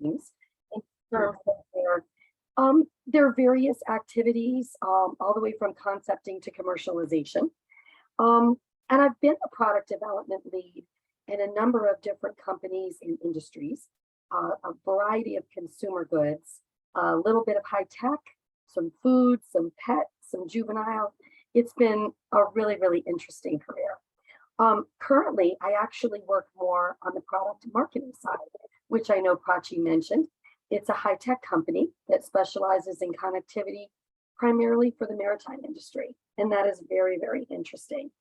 teams in terms of their various activities, all the way from concepting to commercialization. And I've been a product development lead in a number of different companies and industries, a variety of consumer goods, a little bit of high tech, some food, some pet, some juvenile. It's been a really, really interesting career. Currently, I actually work more on the product marketing side, which I know Prachi mentioned. It's a high tech company that specializes in connectivity primarily for the maritime industry. And that is very, very interesting.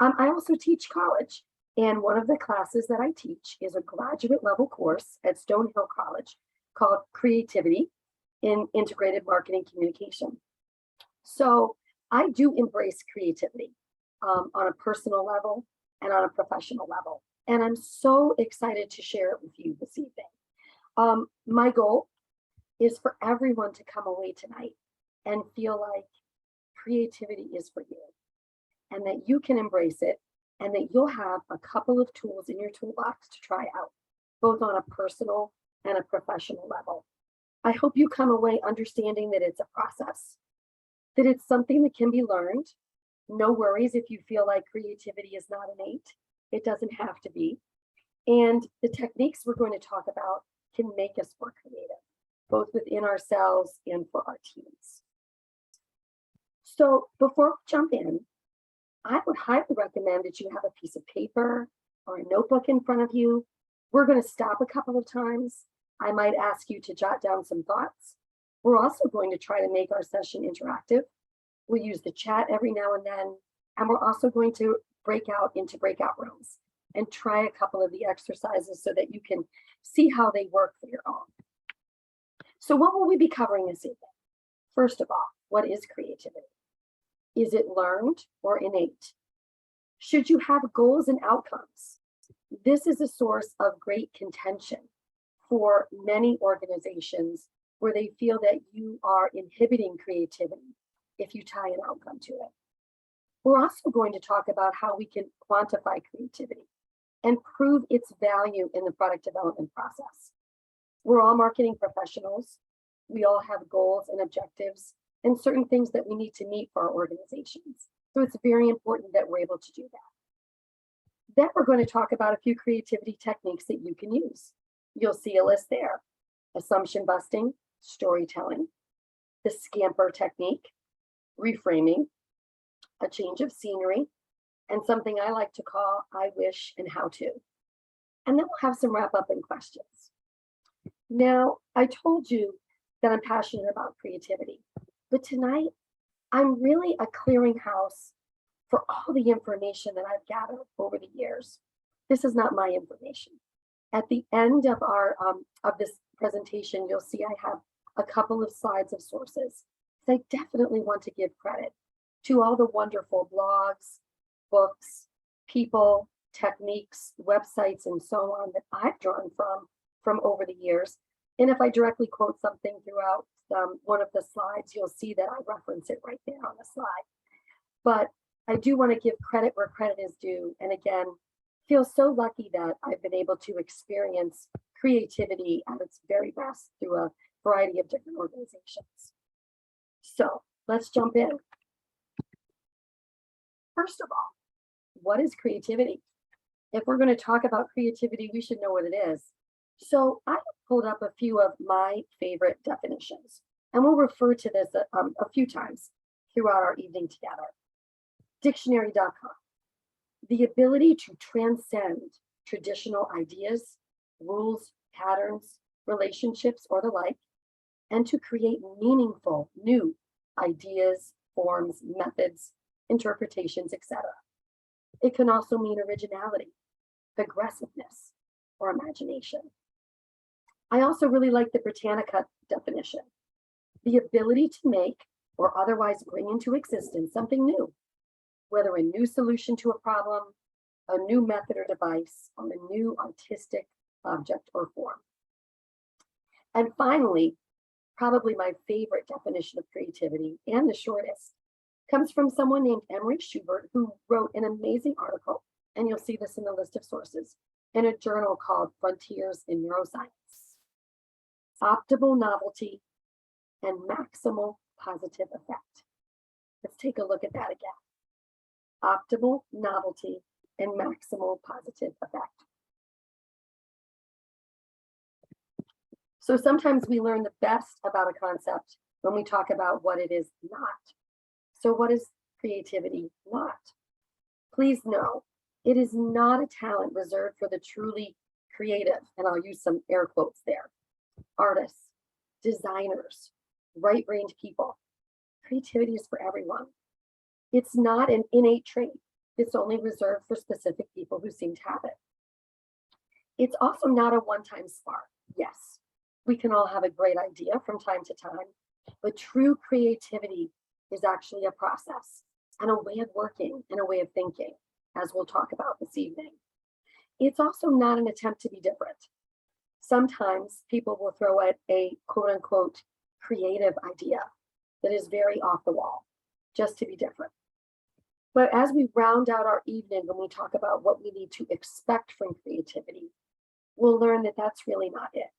I also teach college. And one of the classes that I teach is a graduate level course at Stonehill College called Creativity in Integrated Marketing Communication. So I do embrace creativity on a personal level and on a professional level. And I'm so excited to share it with you this evening. My goal is for everyone to come away tonight and feel like creativity is for you and that you can embrace it and that you'll have a couple of tools in your toolbox to try out, both on a personal and a professional level. I hope you come away understanding that it's a process, that it's something that can be learned. No worries if you feel like creativity is not innate. It doesn't have to be. And the techniques we're going to talk about can make us more creative, both within ourselves and for our teams. So before we jump in, I would highly recommend that you have a piece of paper or a notebook in front of you. We're going to stop a couple of times. I might ask you to jot down some thoughts. We're also going to try to make our session interactive. We'll use the chat every now and then, and we're also going to break out into breakout rooms and try a couple of the exercises so that you can see how they work for your own. So what will we be covering this evening? First of all, what is creativity? Is it learned or innate? Should you have goals and outcomes? This is a source of great contention for many organizations where they feel that you are inhibiting creativity if you tie an outcome to it. We're also going to talk about how we can quantify creativity and prove its value in the product development process. We're all marketing professionals. We all have goals and objectives and certain things that we need to meet for our organizations. So it's very important that we're able to do that. Then we're going to talk about a few creativity techniques that you can use. You'll see a list there: assumption busting, storytelling, the scamper technique, reframing, a change of scenery, and something I like to call I wish and how to. And then we'll have some wrap up and questions. Now, I told you that I'm passionate about creativity, but tonight I'm really a clearinghouse for all the information that I've gathered over the years. This is not my information. At the end of this presentation, you'll see I have a couple of slides of sources. So I definitely want to give credit to all the wonderful blogs, books, people, techniques, websites, and so on that I've drawn from over the years. And if I directly quote something throughout one of the slides, you'll see that I reference it right there on the slide. But I do want to give credit where credit is due. And again, feel so lucky that I've been able to experience creativity at its very best through a variety of different organizations. So let's jump in. First of all, what is creativity? If we're going to talk about creativity, we should know what it is. So I pulled up a few of my favorite definitions, and we'll refer to this a few times throughout our evening together. Dictionary.com, the ability to transcend traditional ideas, rules, patterns, relationships, or the like, and to create meaningful new ideas, forms, methods, interpretations, etc. It can also mean originality, aggressiveness, or imagination. I also really like the Britannica definition, the ability to make or otherwise bring into existence something new, whether a new solution to a problem, a new method or device, or a new artistic object or form. And finally, probably my favorite definition of creativity and the shortest comes from someone named Emery Schubert, who wrote an amazing article, and you'll see this in the list of sources, in a journal called Frontiers in Neuroscience. optimal novelty, and maximal positive effect. Let's take a look at that again. Optimal novelty and maximal positive effect. So sometimes we learn the best about a concept when we talk about what it is not. So what is creativity not? Please know, it is not a talent reserved for the truly creative, and I'll use some air quotes there, artists, designers, right-brained people. Creativity is for everyone. It's not an innate trait. It's only reserved for specific people who seem to have it. It's also not a one-time spark. Yes, we can all have a great idea from time to time, but true creativity is actually a process and a way of working and a way of thinking, as we'll talk about this evening. It's also not an attempt to be different. Sometimes people will throw out a quote unquote creative idea that is very off the wall, just to be different. But as we round out our evening, when we talk about what we need to expect from creativity, we'll learn that that's really not it.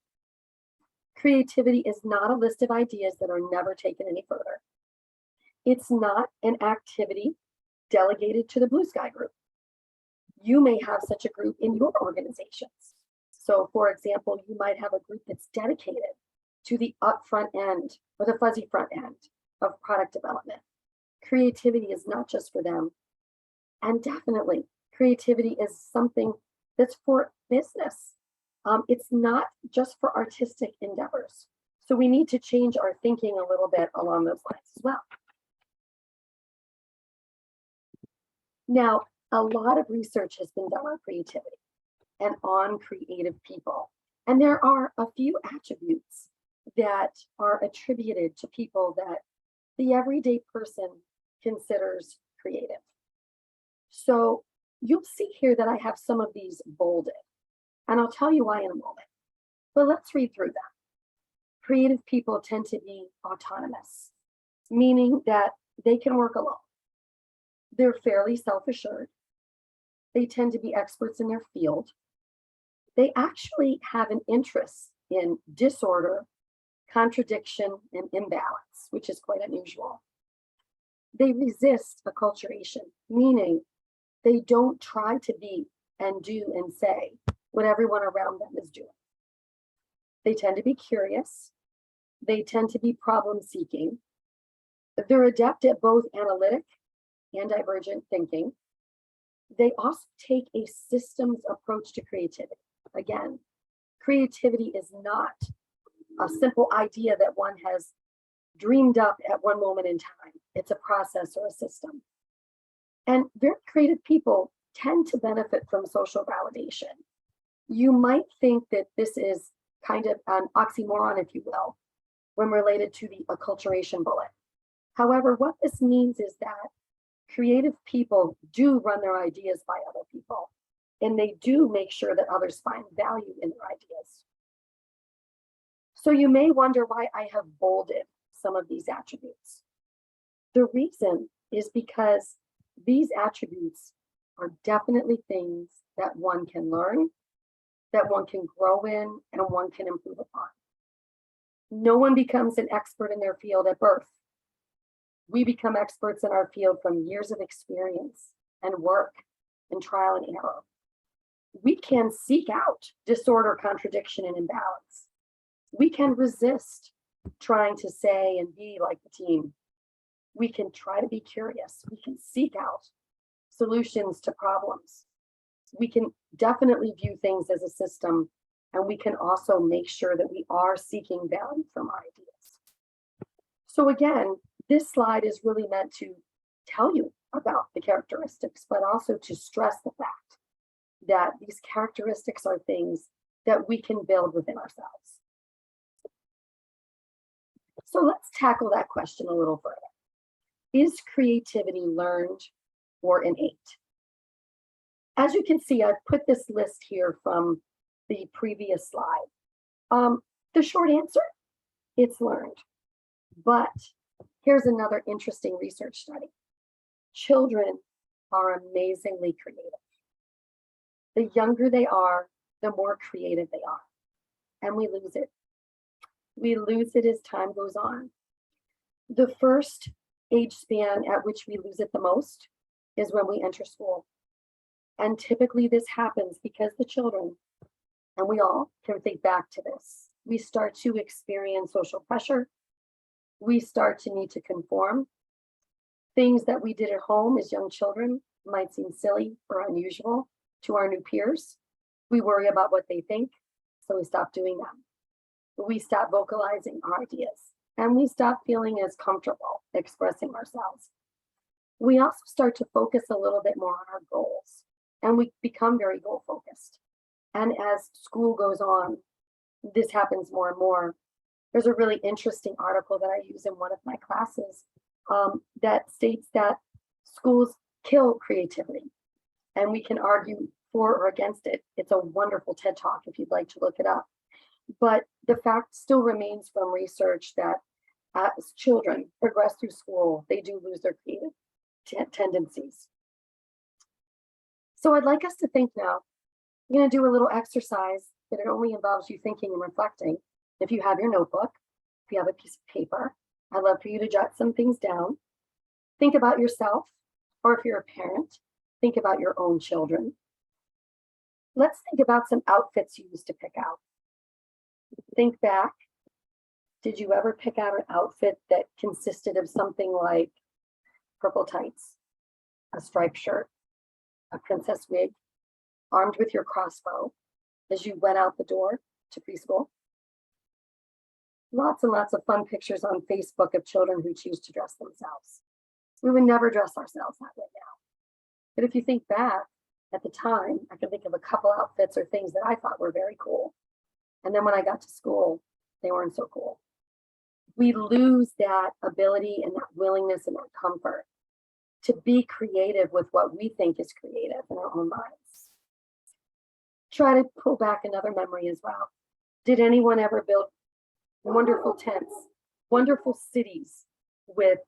Creativity is not a list of ideas that are never taken any further. It's not an activity delegated to the Blue Sky Group. You may have such a group in your organizations. So for example, you might have a group that's dedicated to the upfront end or the fuzzy front end of product development. Creativity is not just for them. And definitely, creativity is something that's for business. It's not just for artistic endeavors. So we need to change our thinking a little bit along those lines as well. Now, a lot of research has been done on creativity and on creative people. And there are a few attributes that are attributed to people that the everyday person considers creative. So you'll see here that I have some of these bolded, and I'll tell you why in a moment. But let's read through them. Creative people tend to be autonomous, meaning that they can work alone. They're fairly self-assured. They tend to be experts in their field. They actually have an interest in disorder, contradiction, and imbalance, which is quite unusual. They resist acculturation, meaning they don't try to be and do and say what everyone around them is doing. They tend to be curious. They tend to be problem-seeking. They're adept at both analytic and divergent thinking. They also take a systems approach to creativity. Again, creativity is not a simple idea that one has dreamed up at one moment in time. It's a process or a system. And very creative people tend to benefit from social validation. You might think that this is kind of an oxymoron, if you will, when related to the acculturation bullet. However, what this means is that creative people do run their ideas by other people, and they do make sure that others find value in their ideas. So you may wonder why I have bolded some of these attributes. The reason is because these attributes are definitely things that one can learn, that one can grow in, and one can improve upon. No one becomes an expert in their field at birth. We become experts in our field from years of experience and work and trial and error. We can seek out disorder, contradiction, and imbalance. We can resist trying to say and be like the team. We can try to be curious. We can seek out solutions to problems. We can definitely view things as a system, and we can also make sure that we are seeking value from our ideas. So again, this slide is really meant to tell you about the characteristics, but also to stress the fact that these characteristics are things that we can build within ourselves. So let's tackle that question a little further. Is creativity learned or innate? As you can see, I've put this list here from the previous slide. The short answer, it's learned. But here's another interesting research study. Children are amazingly creative. The younger they are, the more creative they are, and we lose it. We lose it as time goes on. The first age span at which we lose it the most is when we enter school. And typically this happens because the children, and we all can think back to this, we start to experience social pressure. We start to need to conform. Things that we did at home as young children might seem silly or unusual to our new peers. We worry about what they think, so we stop doing them. We stop vocalizing our ideas, and we stop feeling as comfortable expressing ourselves. We also start to focus a little bit more on our goals, and we become very goal focused. And as school goes on, this happens more and more. There's a really interesting article that I use in one of my classes that states that schools kill creativity, and we can argue for or against it. It's a wonderful TED Talk if you'd like to look it up. But the fact still remains from research that as children progress through school, they do lose their creative tendencies. So I'd like us to think now. I'm going to do a little exercise, but it only involves you thinking and reflecting. If you have your notebook, if you have a piece of paper, I'd love for you to jot some things down. Think about yourself, or if you're a parent, think about your own children. Let's think about some outfits you used to pick out. Think back. Did you ever pick out an outfit that consisted of something like purple tights, a striped shirt, a princess wig, armed with your crossbow as you went out the door to preschool? Lots and lots of fun pictures on Facebook of children who choose to dress themselves. We would never dress ourselves that way now. But if you think back at the time, I can think of a couple outfits or things that I thought were very cool. And then when I got to school, they weren't so cool. We lose that ability and that willingness and that comfort to be creative with what we think is creative in our own minds. Try to pull back another memory as well. Did anyone ever build wonderful tents, wonderful cities with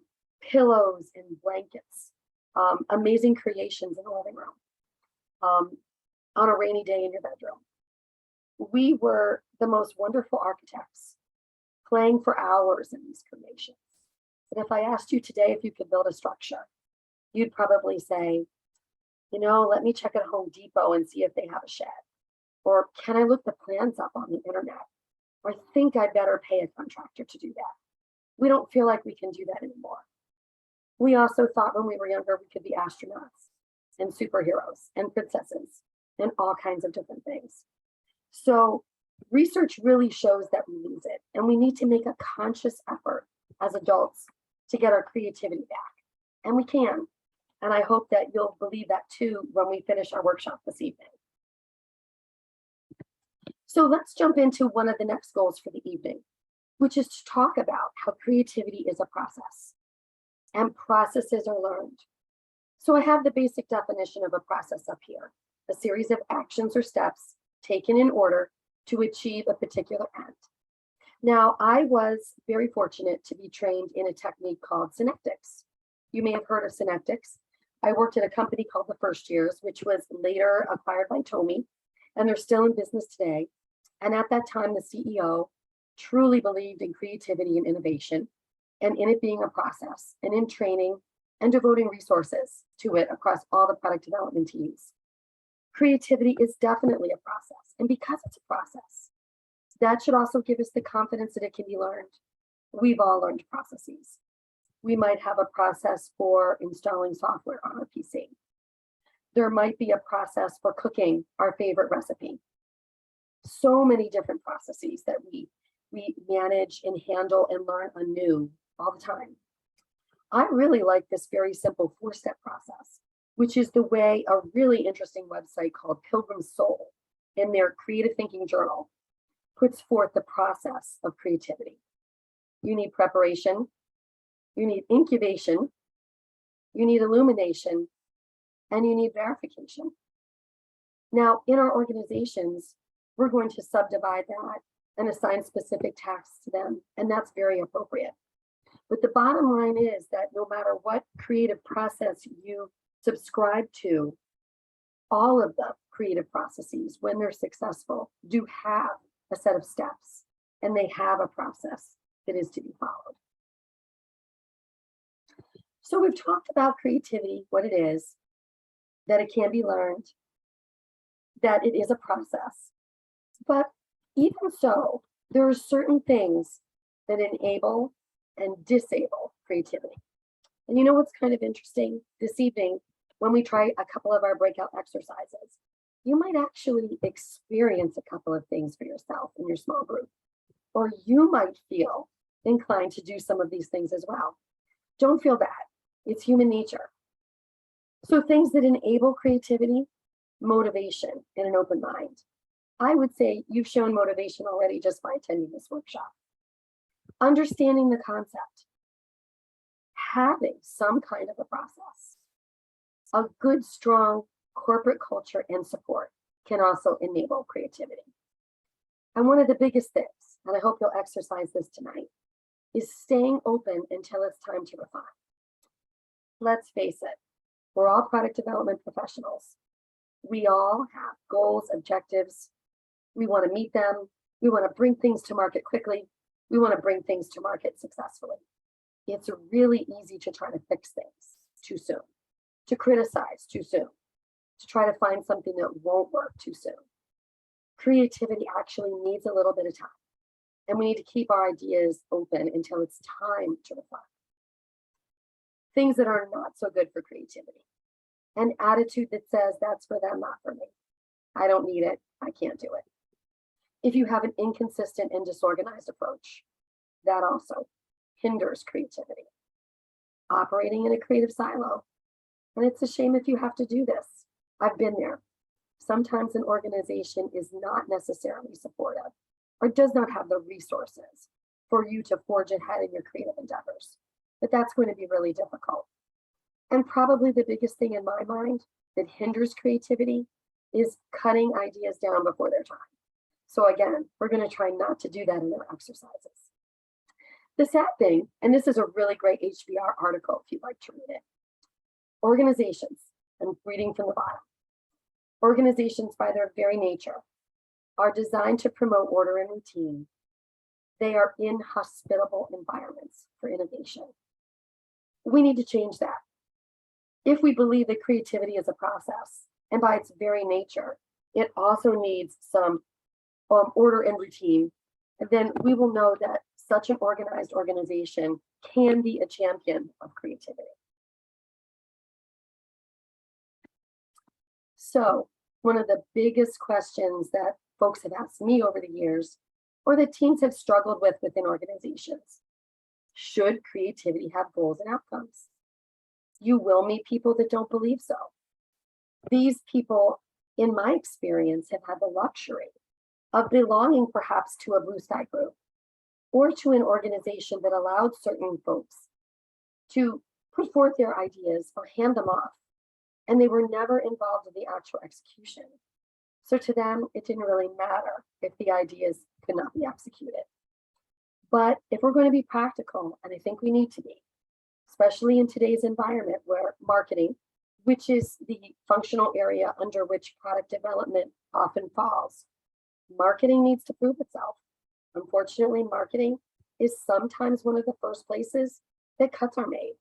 pillows and blankets, amazing creations in the living room, on a rainy day in your bedroom? We were the most wonderful architects, playing for hours in these creations. And if I asked you today if you could build a structure, you'd probably say, let me check at Home Depot and see if they have a shed. Or can I look the plans up on the internet? Or think I'd better pay a contractor to do that. We don't feel like we can do that anymore. We also thought when we were younger we could be astronauts and superheroes and princesses and all kinds of different things. So research really shows that we lose it, and we need to make a conscious effort as adults to get our creativity back. And we can. And I hope that you'll believe that too when we finish our workshop this evening. So let's jump into one of the next goals for the evening, which is to talk about how creativity is a process and processes are learned. So I have the basic definition of a process up here, a series of actions or steps taken in order to achieve a particular end. Now, I was very fortunate to be trained in a technique called synectics. You may have heard of synectics. I worked at a company called The First Years, which was later acquired by Tomy, and they're still in business today. And at that time, the CEO truly believed in creativity and innovation, and in it being a process, and in training and devoting resources to it across all the product development teams. Creativity is definitely a process. And because it's a process, that should also give us the confidence that it can be learned. We've all learned processes. We might have a process for installing software on our PC. There might be a process for cooking our favorite recipe. So many different processes that we manage and handle and learn anew all the time. I really like this very simple 4-step process, which is the way a really interesting website called Pilgrim Soul in their Creative Thinking Journal puts forth the process of creativity. You need preparation, you need incubation, you need illumination, and you need verification. Now, in our organizations, we're going to subdivide that and assign specific tasks to them, and that's very appropriate. But the bottom line is that no matter what creative process you subscribe to, all of the creative processes, when they're successful, do have a set of steps and they have a process that is to be followed. So we've talked about creativity, what it is, that it can be learned, that it is a process. But even so, there are certain things that enable and disable creativity. And you know what's kind of interesting? This evening, when we try a couple of our breakout exercises, you might actually experience a couple of things for yourself in your small group, or you might feel inclined to do some of these things as well. Don't feel bad. It's human nature. So things that enable creativity, motivation, and an open mind. I would say you've shown motivation already just by attending this workshop. Understanding the concept, having some kind of a process, a good, strong corporate culture and support can also enable creativity. And one of the biggest things, and I hope you'll exercise this tonight, is staying open until it's time to refine. Let's face it, we're all product development professionals. We all have goals, objectives. We want to meet them. We want to bring things to market quickly. We want to bring things to market successfully. It's really easy to try to fix things too soon, to criticize too soon, to try to find something that won't work too soon. Creativity actually needs a little bit of time, and we need to keep our ideas open until it's time to refine. Things that are not so good for creativity. An attitude that says that's for them, not for me. I don't need it. I can't do it. If you have an inconsistent and disorganized approach, that also hinders creativity. Operating in a creative silo. And it's a shame if you have to do this. I've been there. Sometimes an organization is not necessarily supportive or does not have the resources for you to forge ahead in your creative endeavors. But that's going to be really difficult. And probably the biggest thing in my mind that hinders creativity is cutting ideas down before their time. So again, we're going to try not to do that in our exercises. The sad thing, and this is a really great HBR article if you'd like to read it. Organizations, I'm reading from the bottom. Organizations by their very nature are designed to promote order and routine. They are inhospitable environments for innovation. We need to change that. If we believe that creativity is a process, and by its very nature, it also needs some order and routine, then we will know that such an organized organization can be a champion of creativity. So one of the biggest questions that folks have asked me over the years, or that teams have struggled with within organizations, should creativity have goals and outcomes? You will meet people that don't believe so. These people, in my experience, have had the luxury of belonging perhaps to a blue sky group or to an organization that allowed certain folks to put forth their ideas or hand them off, and they were never involved in the actual execution. So to them, it didn't really matter if the ideas could not be executed. But if we're going to be practical, and I think we need to be, especially in today's environment where marketing, which is the functional area under which product development often falls, marketing needs to prove itself. Unfortunately, marketing is sometimes one of the first places that cuts are made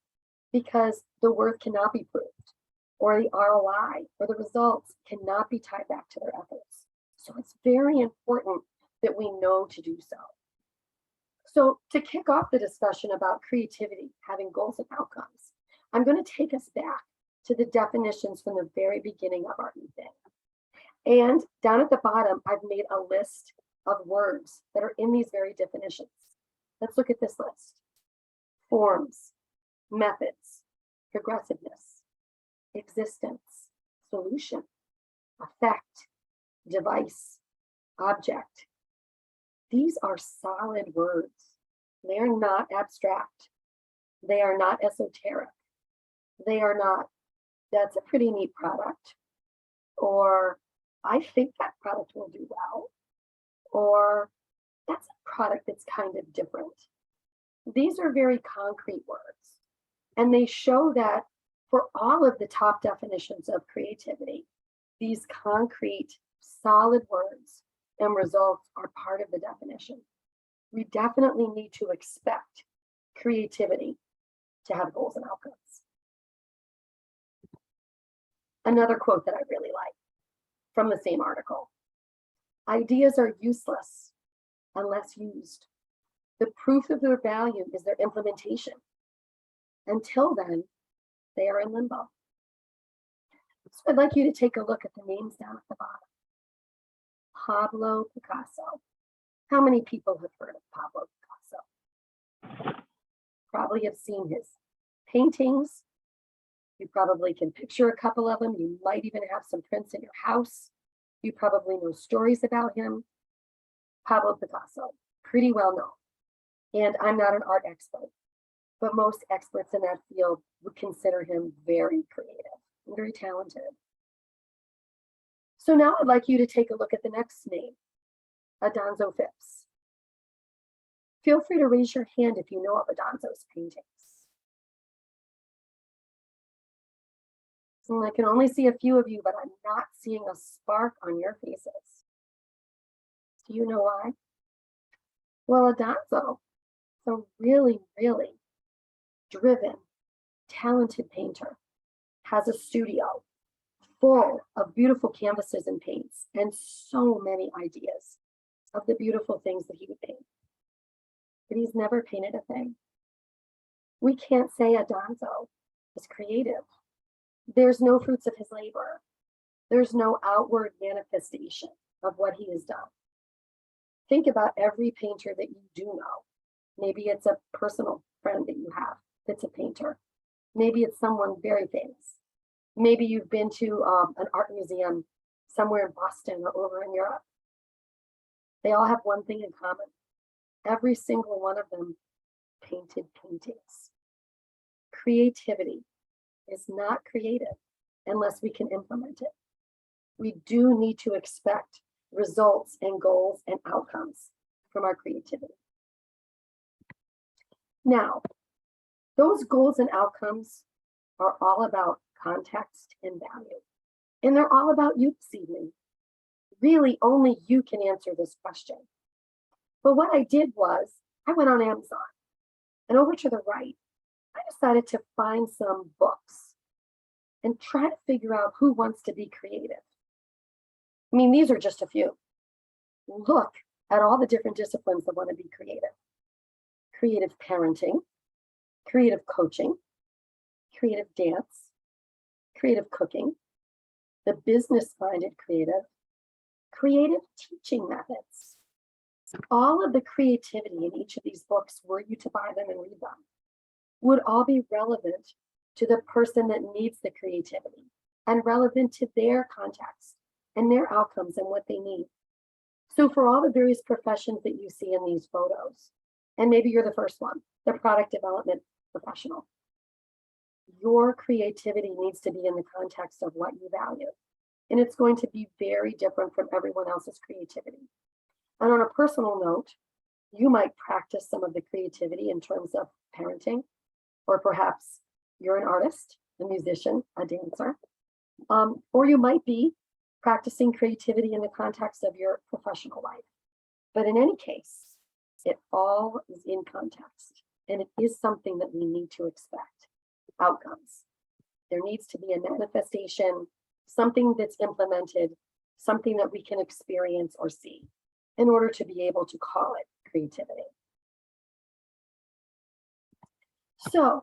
because the worth cannot be proved, or the ROI or the results cannot be tied back to their efforts. So it's very important that we know to do so. So to kick off the discussion about creativity, having goals and outcomes, I'm going to take us back to the definitions from the very beginning of our evening. And down at the bottom, I've made a list of words that are in these very definitions. Let's look at this list. Forms, methods, progressiveness, existence, solution, effect, device, object. These are solid words. They are not abstract. They are not esoteric. They are not, that's a pretty neat product, or I think that product will do well, or that's a product that's kind of different. These are very concrete words, and they show that for all of the top definitions of creativity, these concrete, solid words and results are part of the definition. We definitely need to expect creativity to have goals and outcomes. Another quote that I really like from the same article: ideas are useless unless used. The proof of their value is their implementation. Until then, they are in limbo. So I'd like you to take a look at the names down at the bottom. Pablo Picasso. How many people have heard of Pablo Picasso? Probably have seen his paintings. You probably can picture a couple of them. You might even have some prints in your house. You probably know stories about him. Pablo Picasso, pretty well known. And I'm not an art expert, but most experts in that field would consider him very creative and very talented. So now I'd like you to take a look at the next name, Adonzo Phipps. Feel free to raise your hand if you know of Adonzo's paintings. And I can only see a few of you, but I'm not seeing a spark on your faces. Do you know why? Well, Adonzo is a really, really driven, talented painter, has a studio full of beautiful canvases and paints and so many ideas of the beautiful things that he would paint. But he's never painted a thing. We can't say Adonzo is creative. There's no fruits of his labor. There's no outward manifestation of what he has done. Think about every painter that you do know. Maybe it's a personal friend that you have that's a painter. Maybe it's someone very famous. Maybe you've been to an art museum somewhere in Boston or over in Europe. They all have one thing in common. Every single one of them painted paintings. Creativity is not creative unless we can implement it. We do need to expect results and goals and outcomes from our creativity. Now, those goals and outcomes are all about context and value. And they're all about you this evening. Really, only you can answer this question. But what I did was, I went on Amazon, and over to the right, I decided to find some books and try to figure out who wants to be creative. I mean, these are just a few. Look at all the different disciplines that want to be creative. Creative parenting, creative coaching, creative dance, creative cooking, the business-minded creative, creative teaching methods. All of the creativity in each of these books, were you to buy them and read them, would all be relevant to the person that needs the creativity and relevant to their context and their outcomes and what they need. So for all the various professions that you see in these photos, and maybe you're the first one, the product development professional, your creativity needs to be in the context of what you value. And it's going to be very different from everyone else's creativity. And on a personal note, you might practice some of the creativity in terms of parenting, or perhaps you're an artist, a musician, a dancer, or you might be practicing creativity in the context of your professional life. But in any case, it all is in context, and it is something that we need to expect. Outcomes. There needs to be a manifestation, something that's implemented, something that we can experience or see in order to be able to call it creativity. So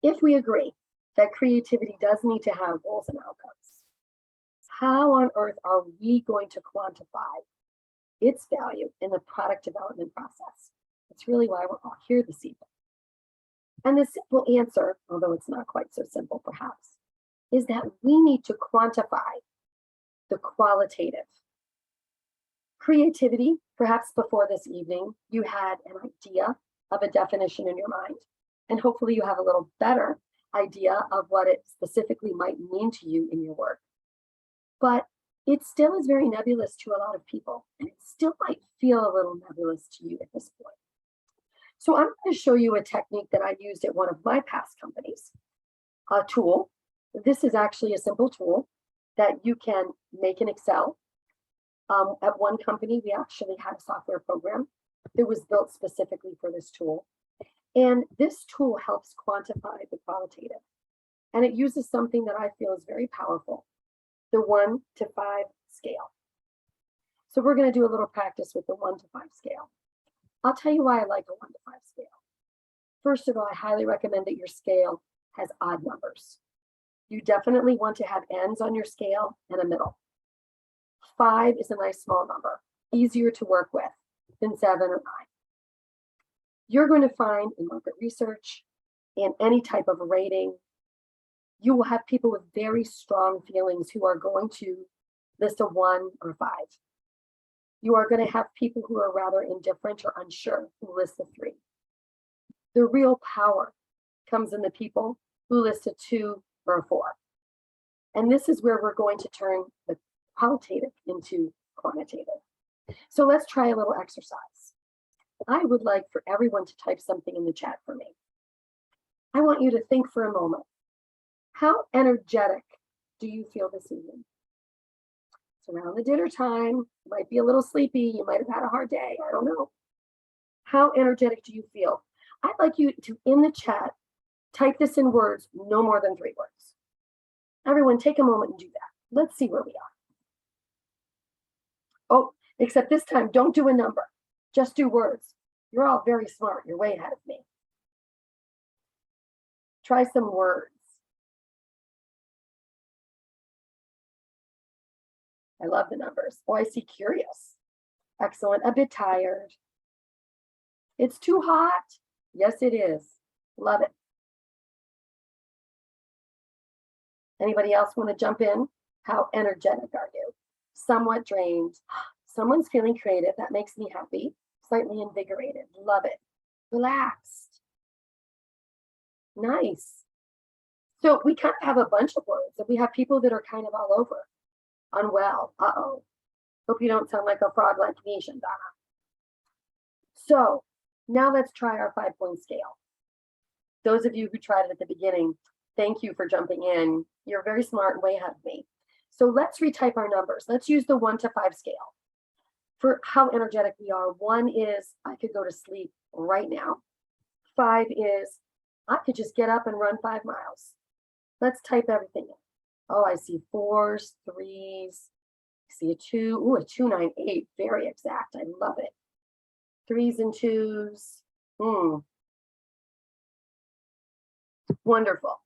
if we agree that creativity does need to have goals and outcomes, how on earth are we going to quantify its value in the product development process? That's really why we're all here this evening. And the simple answer, although it's not quite so simple perhaps, is that we need to quantify the qualitative. Creativity, perhaps before this evening, you had an idea of a definition in your mind, and hopefully you have a little better idea of what it specifically might mean to you in your work. But it still is very nebulous to a lot of people, and it still might feel a little nebulous to you at this point. So I'm going to show you a technique that I used at one of my past companies, a tool. This is actually a simple tool that you can make in Excel. At one company, we actually had a software program that was built specifically for this tool. And this tool helps quantify the qualitative. And it uses something that I feel is very powerful, the 1 to 5 scale. So we're going to do a little practice with the 1 to 5 scale. I'll tell you why I like a 1 to 5 scale. First of all, I highly recommend that your scale has odd numbers. You definitely want to have ends on your scale and a middle. 5 is a nice small number, easier to work with than 7 or 9. You're going to find in market research, in any type of rating, you will have people with very strong feelings who are going to list a 1 or 5. You are going to have people who are rather indifferent or unsure who list a 3. The real power comes in the people who list a 2 or a 4. And this is where we're going to turn the qualitative into quantitative. So let's try a little exercise. I would like for everyone to type something in the chat for me. I want you to think for a moment. How energetic do you feel this evening? It's around the dinner time. You might be a little sleepy. You might have had a hard day. I don't know. How energetic do you feel? I'd like you to, in the chat, type this in words, no more than 3 words. Everyone, take a moment and do that. Let's see where we are. Oh, except this time, don't do a number. Just do words. You're all very smart. You're way ahead of me. Try some words. I love the numbers. Oh, I see curious. Excellent. A bit tired. It's too hot. Yes, it is. Love it. Anybody else want to jump in? How energetic are you? Somewhat drained. Someone's feeling creative. That makes me happy. Slightly invigorated. Love it. Relaxed. Nice. So we kind of have a bunch of words, and we have people that are kind of all over. Unwell. Uh-oh. Hope you don't sound like a frog like me, Shandana. So now let's try our 5-point scale. Those of you who tried it at the beginning, thank you for jumping in. You're very smart and way ahead of me. So let's retype our numbers. Let's use the 1 to 5 scale. For how energetic we are, 1 is I could go to sleep right now. 5 is I could just get up and run 5 miles. Let's type everything in. Oh, I see 4s, 3s. I see a 2. Ooh, a 298. Very exact. I love it. 3s and 2s. Wonderful.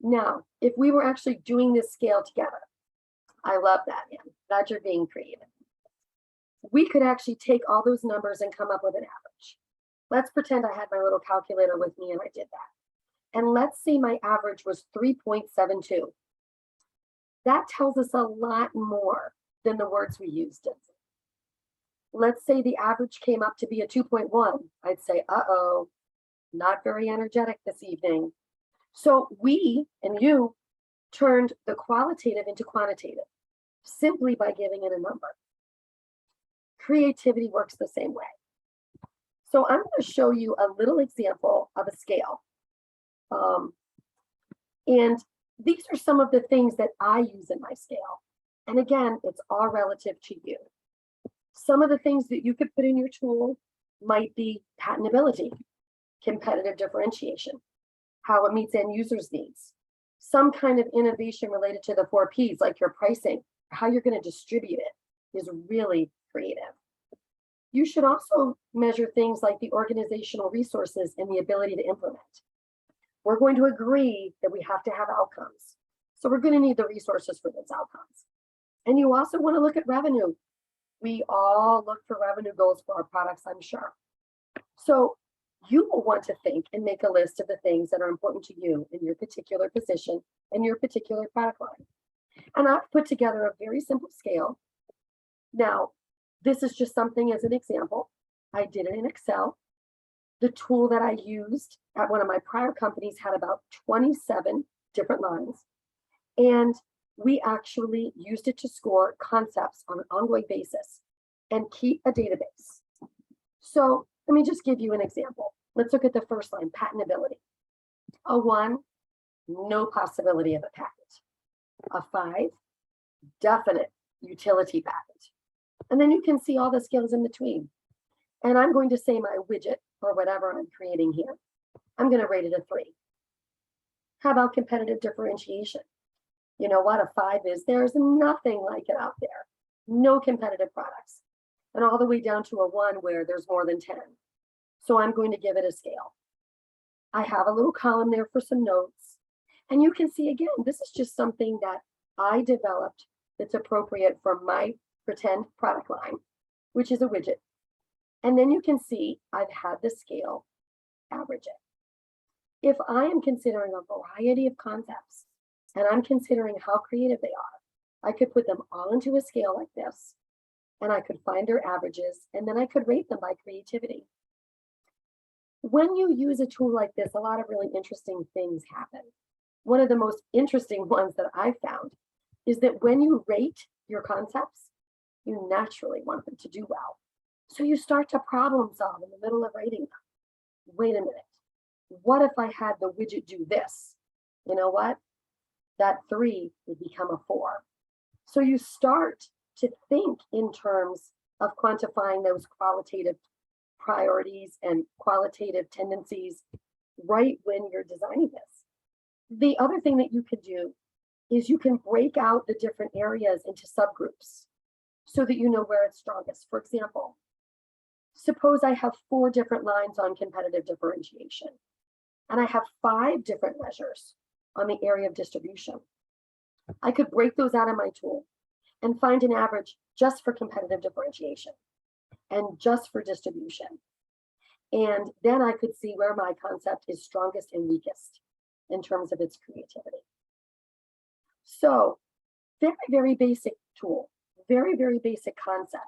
Now, if we were actually doing this scale together, I love that, man. Glad you're being creative. We could actually take all those numbers and come up with an average. Let's pretend I had my little calculator with me and I did that. And let's say my average was 3.72. That tells us a lot more than the words we used. Let's say the average came up to be a 2.1. I'd say, uh-oh, not very energetic this evening. So we and you turned the qualitative into quantitative simply by giving it a number. Creativity works the same way. So I'm going to show you a little example of a scale. And these are some of the things that I use in my scale. And again, it's all relative to you. Some of the things that you could put in your tool might be patentability, competitive differentiation, how it meets end users' needs, some kind of innovation related to the 4 Ps, like your pricing, how you're going to distribute it is really creative. You should also measure things like the organizational resources and the ability to implement. We're going to agree that we have to have outcomes. So we're going to need the resources for those outcomes. And you also want to look at revenue. We all look for revenue goals for our products, I'm sure. So you will want to think and make a list of the things that are important to you in your particular position and your particular product line. And I've put together a very simple scale. Now, this is just something as an example. I did it in Excel. The tool that I used at one of my prior companies had about 27 different lines. And we actually used it to score concepts on an ongoing basis and keep a database. So let me just give you an example. Let's look at the first line, patentability. A 1, no possibility of a patent. A 5, definite utility patent. And then you can see all the scales in between. And I'm going to say my widget or whatever I'm creating here, I'm going to rate it a 3. How about competitive differentiation? You know what? A 5 is there's nothing like it out there. No competitive products. And all the way down to a 1 where there's more than 10. So I'm going to give it a scale. I have a little column there for some notes. And you can see again, this is just something that I developed that's appropriate for my pretend product line, which is a widget. And then you can see I've had the scale average it. If I am considering a variety of concepts and I'm considering how creative they are, I could put them all into a scale like this, and I could find their averages, and then I could rate them by creativity. When you use a tool like this, a lot of really interesting things happen. One of the most interesting ones that I've found is that when you rate your concepts, you naturally want them to do well. So you start to problem solve in the middle of rating them. Wait a minute. What if I had the widget do this? You know what? That 3 would become a 4. So you start to think in terms of quantifying those qualitative priorities and qualitative tendencies right when you're designing this. The other thing that you could do is you can break out the different areas into subgroups so that you know where it's strongest. For example, suppose I have 4 different lines on competitive differentiation, and I have 5 different measures on the area of distribution. I could break those out of my tool and find an average just for competitive differentiation and just for distribution. And then I could see where my concept is strongest and weakest in terms of its creativity. So very, very basic tool, very, very basic concept,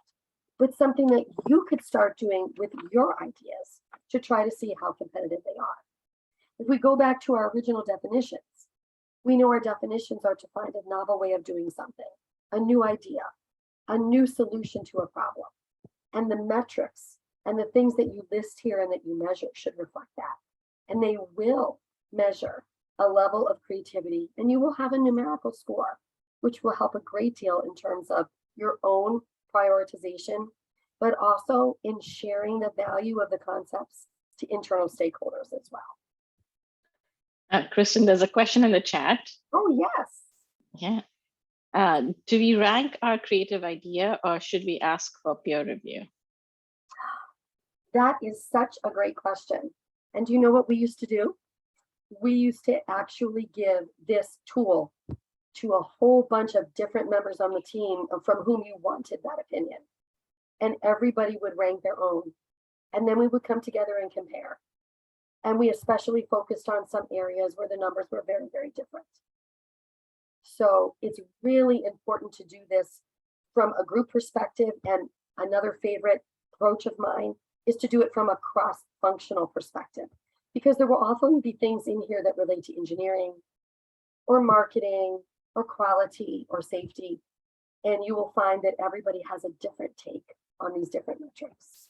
but something that you could start doing with your ideas to try to see how competitive they are. If we go back to our original definitions, we know our definitions are to find a novel way of doing something, a new idea, a new solution to a problem. And the metrics and the things that you list here and that you measure should reflect that. And they will measure a level of creativity, and you will have a numerical score, which will help a great deal in terms of your own prioritization, but also in sharing the value of the concepts to internal stakeholders as well. Kristen, there's a question in the chat. Oh, yes. Yeah. Do we rank our creative idea, or should we ask for peer review? That is such a great question. And do you know what we used to do? We used to actually give this tool to a whole bunch of different members on the team from whom you wanted that opinion. And everybody would rank their own. And then we would come together and compare. And we especially focused on some areas where the numbers were very, very different. So it's really important to do this from a group perspective. And another favorite approach of mine is to do it from a cross-functional perspective, because there will often be things in here that relate to engineering or marketing or quality or safety. And you will find that everybody has a different take on these different metrics.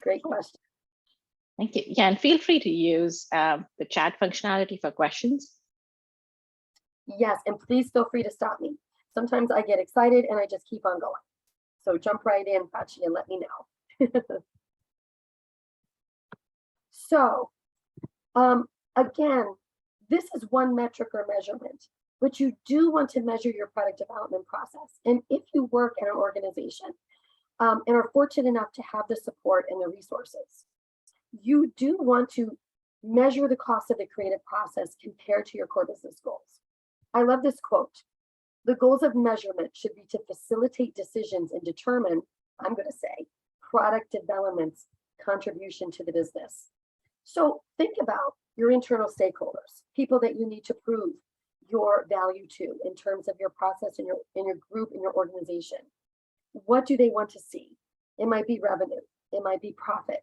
Great question. Thank you. Yeah, and feel free to use the chat functionality for questions. Yes, and please feel free to stop me. Sometimes I get excited and I just keep on going. So jump right in, Pachi, and let me know. So again, this is one metric or measurement, but you do want to measure your product development process. And if you work in an organization and are fortunate enough to have the support and the resources, you do want to measure the cost of the creative process compared to your core business goals. I love this quote. The goals of measurement should be to facilitate decisions and determine, I'm going to say, product development's contribution to the business. So think about your internal stakeholders, people that you need to prove your value to in terms of your process in your group, in your organization. What do they want to see? It might be revenue, it might be profit,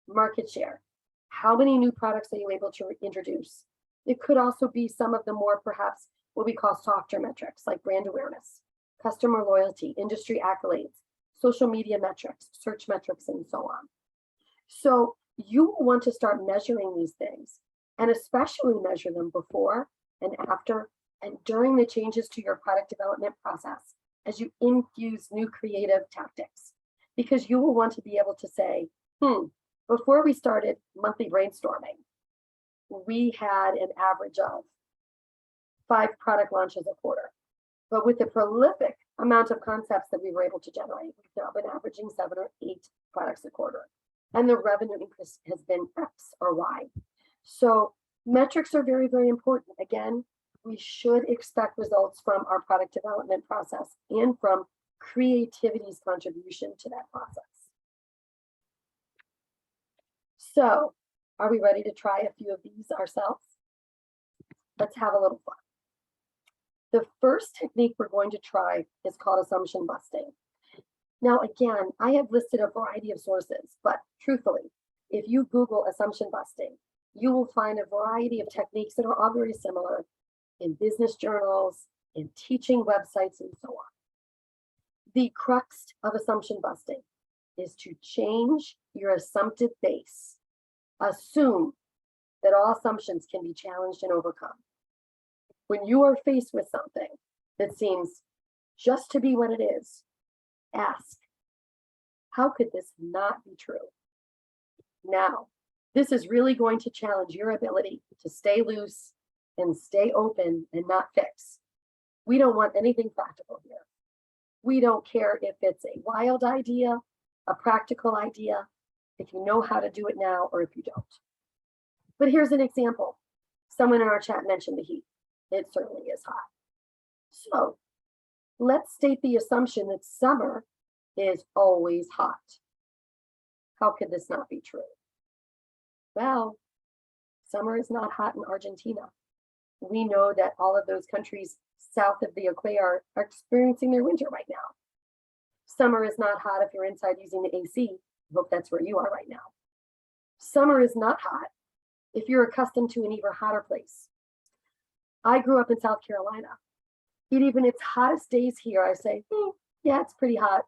market share. How many new products are you able to introduce? It could also be some of the more perhaps what we call softer metrics like brand awareness, customer loyalty, industry accolades, social media metrics, search metrics, and so on. So you will want to start measuring these things, and especially measure them before and after and during the changes to your product development process as you infuse new creative tactics. because you will want to be able to say, before we started monthly brainstorming, we had an average of 5 product launches a quarter. But with the prolific amount of concepts that we were able to generate, we've now been averaging 7 or 8 products a quarter. And the revenue increase has been X or Y. So metrics are very, very important. Again, we should expect results from our product development process and from creativity's contribution to that process. So, are we ready to try a few of these ourselves? Let's have a little fun. The first technique we're going to try is called assumption busting. Now, again, I have listed a variety of sources, but truthfully, if you Google assumption busting, you will find a variety of techniques that are all very similar in business journals, in teaching websites, and so on. The crux of assumption busting is to change your assumptive base. Assume that all assumptions can be challenged and overcome. When you are faced with something that seems just to be what it is, ask, how could this not be true? Now, this is really going to challenge your ability to stay loose and stay open and not fix. We don't want anything practical here. We don't care if it's a wild idea, a practical idea, if you know how to do it now or if you don't. But here's an example. Someone in our chat mentioned the heat. It certainly is hot. So let's state the assumption that summer is always hot. How could this not be true? Well, summer is not hot in Argentina. We know that all of those countries south of the equator are experiencing their winter right now. Summer is not hot if you're inside using the AC. I hope that's where you are right now. Summer is not hot if you're accustomed to an even hotter place. I grew up in South Carolina. Even its hottest days here, I say, yeah, it's pretty hot.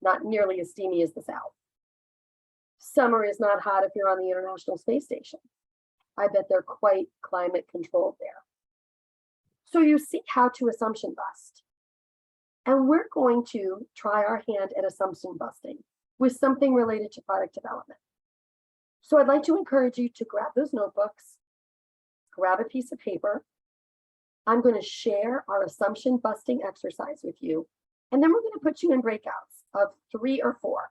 Not nearly as steamy as the South. Summer is not hot if you're on the International Space Station. I bet they're quite climate controlled there. So you see how to assumption bust. And we're going to try our hand at assumption busting with something related to product development. So I'd like to encourage you to grab those notebooks, grab a piece of paper. I'm going to share our assumption busting exercise with you, and then we're going to put you in breakouts of 3 or 4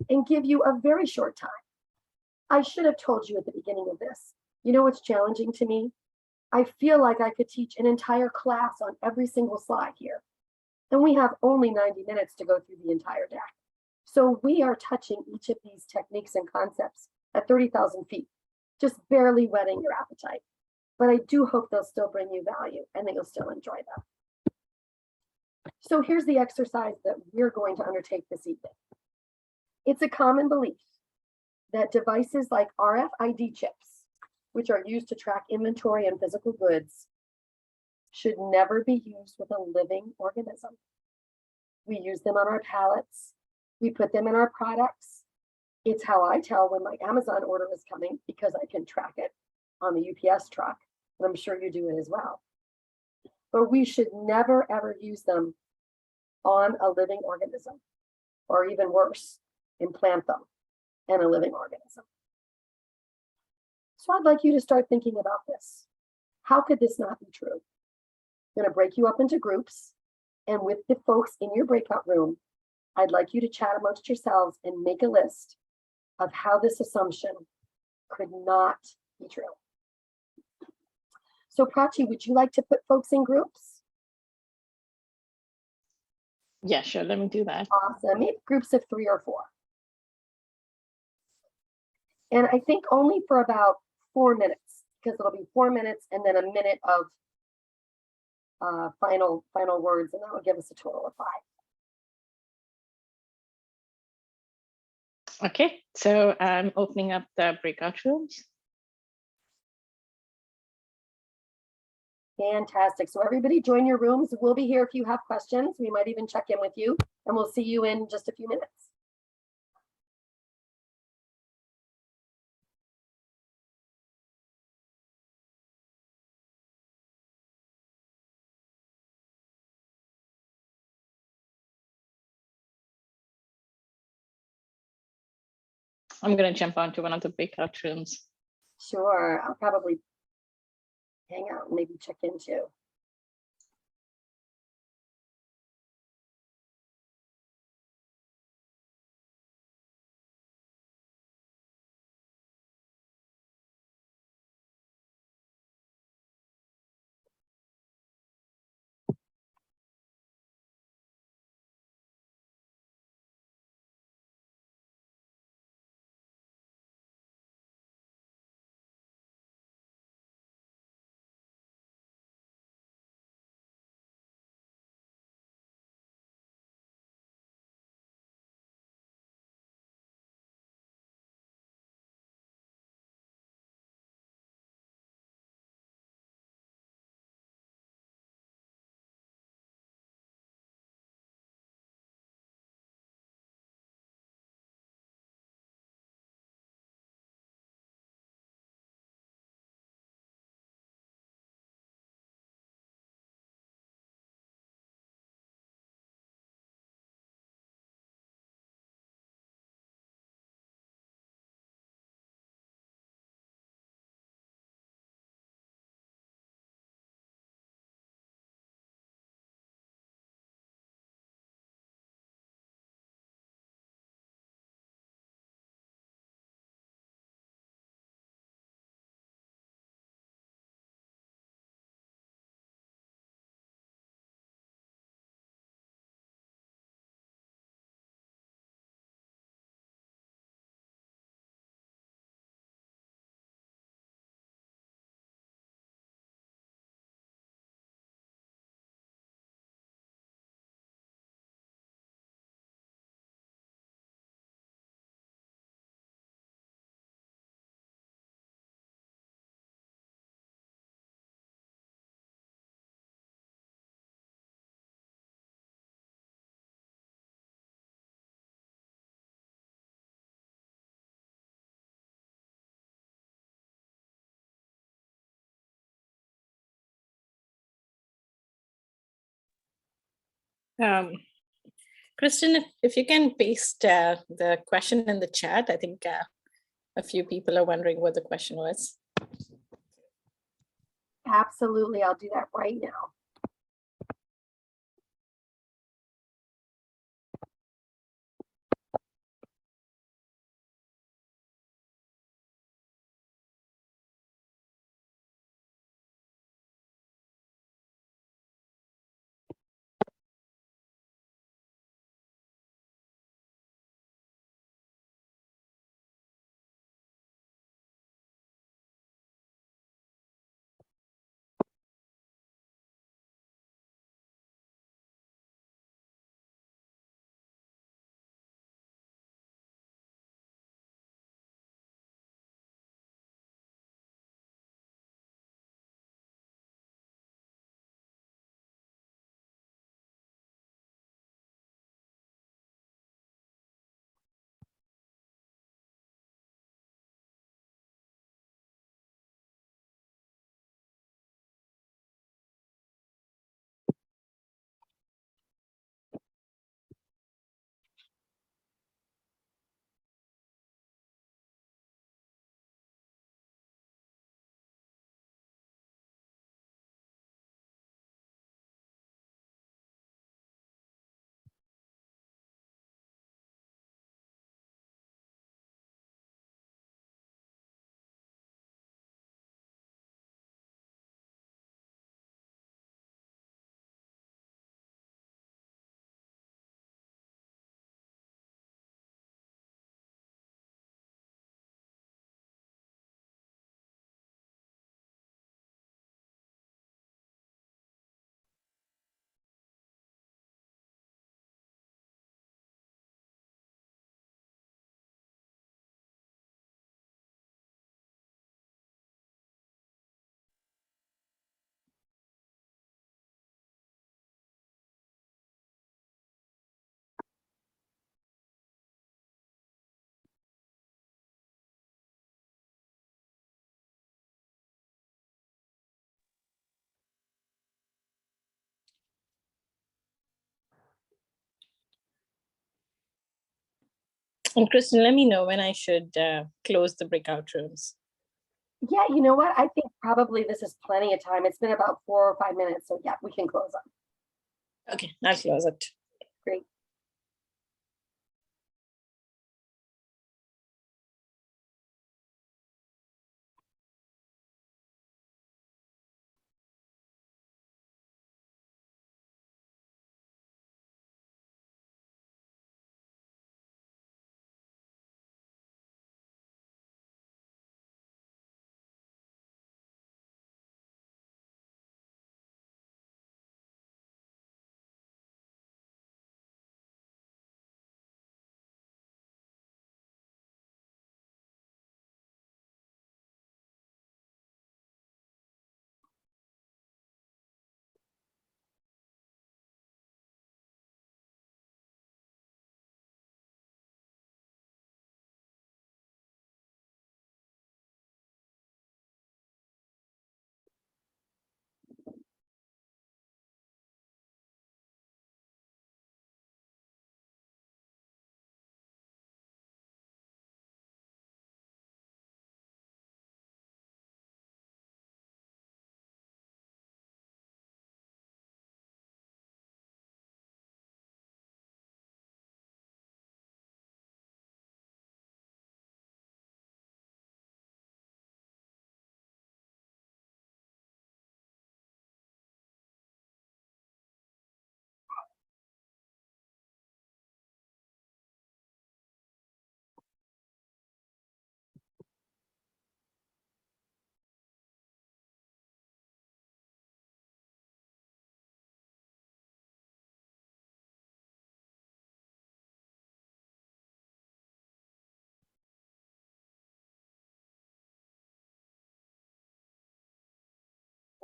and give you a very short time. I should have told you at the beginning of this. You know what's challenging to me? I feel like I could teach an entire class on every single slide here. And we have only 90 minutes to go through the entire deck. So we are touching each of these techniques and concepts at 30,000 feet, just barely whetting your appetite. But I do hope they'll still bring you value and that you'll still enjoy them. So here's the exercise that we're going to undertake this evening. It's a common belief that devices like RFID chips, which are used to track inventory and physical goods, should never be used with a living organism. We use them on our pallets. We put them in our products. It's how I tell when my Amazon order is coming because I can track it on the UPS truck, and I'm sure you do it as well. But we should never, ever use them on a living organism, or even worse, implant them in a living organism. So I'd like you to start thinking about this. How could this not be true? I'm going to break you up into groups, and with the folks in your breakout room, I'd like you to chat amongst yourselves and make a list of how this assumption could not be true. So Prachi, would you like to put folks in groups? Yeah, sure. Let me do that. Awesome. Maybe groups of 3 or 4. And I think only for about 4 minutes, because it'll be 4 minutes and then a minute of final words, and that will give us a total of 5. Okay, so I'm opening up the breakout rooms. Fantastic. So everybody join your rooms. We'll be here if you have questions. We might even check in with you, and we'll see you in just a few minutes. I'm gonna jump onto one of the breakout rooms. Sure, I'll probably hang out and maybe check in too. Kristen, if you can paste the question in the chat, I think a few people are wondering what the question was. Absolutely, I'll do that right now. And Kristen, let me know when I should close the breakout rooms. Yeah, you know what? I think probably this is plenty of time. It's been about 4 or 5 minutes. So yeah, we can close them. Okay, I'll close it. Great.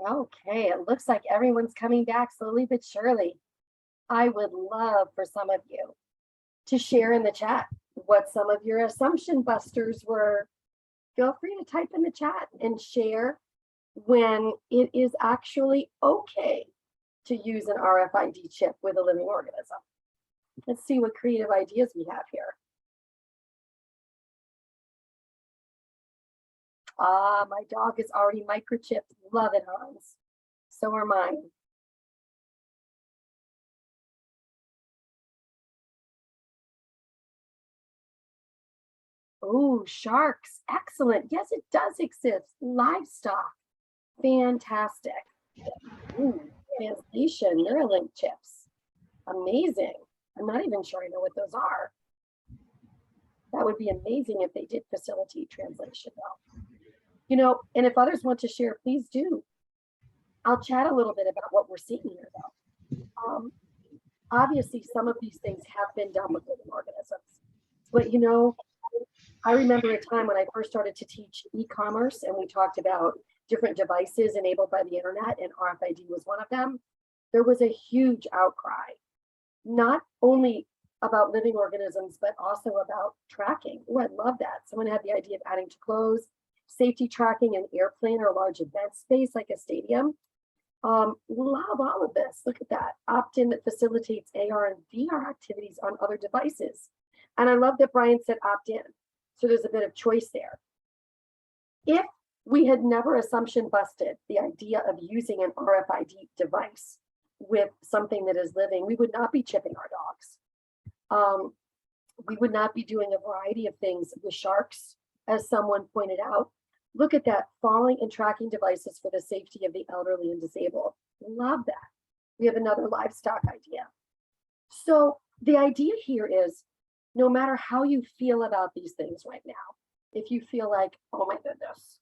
Okay, it looks like everyone's coming back slowly but surely. I would love for some of you to share in the chat what some of your assumption busters were. Feel free to type in the chat and share when it is actually okay to use an RFID chip with a living organism. Let's see what creative ideas we have here. Ah, my dog is already microchipped. Love it, Hans. So are mine. Oh, sharks. Excellent. Yes, it does exist. Livestock. Fantastic. Ooh, translation, Neuralink chips. Amazing. I'm not even sure I know what those are. That would be amazing if they did facilitate translation, though. You know, and if others want to share, please do. I'll chat a little bit about what we're seeing here, though. Obviously, some of these things have been done with living organisms. But, you know, I remember a time when I first started to teach e-commerce and we talked about different devices enabled by the internet, and RFID was one of them. There was a huge outcry, not only about living organisms, but also about tracking. Oh, I love that. Someone had the idea of adding to clothes, safety tracking an airplane or a large event space like a stadium. Love all of this. Look at that. Opt-in that facilitates AR and VR activities on other devices. And I love that Brian said opt-in. So there's a bit of choice there. If we had never assumption busted the idea of using an RFID device with something that is living, we would not be chipping our dogs. We would not be doing a variety of things with sharks, as someone pointed out. Look at that, following and tracking devices for the safety of the elderly and disabled. Love that. We have another livestock idea. So the idea here is, no matter how you feel about these things right now, if you feel like, oh my goodness,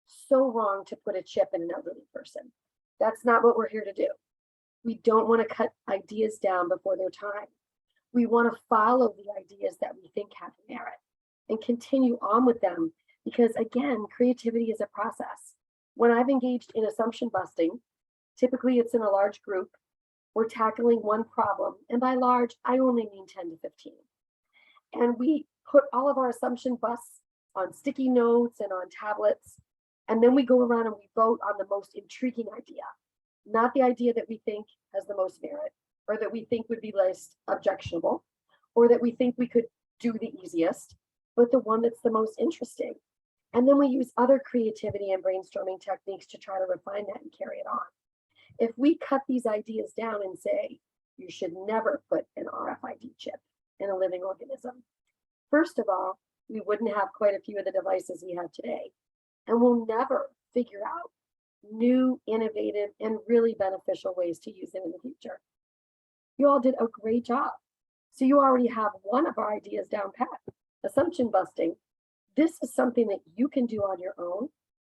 so wrong to put a chip in an elderly person, that's not what we're here to do. We don't want to cut ideas down before their time. We want to follow the ideas that we think have merit and continue on with them, because again, creativity is a process. When I've engaged in assumption busting, typically it's in a large group. We're tackling one problem, and by large, I only mean 10 to 15. And we put all of our assumption busts on sticky notes and on tablets, and then we go around and we vote on the most intriguing idea, not the idea that we think has the most merit, or that we think would be less objectionable, or that we think we could do the easiest, but the one that's the most interesting. And then we use other creativity and brainstorming techniques to try to refine that and carry it on. If we cut these ideas down and say, you should never put an RFID chip in a living organism, first of all, we wouldn't have quite a few of the devices we have today. And we'll never figure out new, innovative, and really beneficial ways to use it in the future. You all did a great job. So you already have one of our ideas down pat. Assumption busting. This is something that you can do on your own.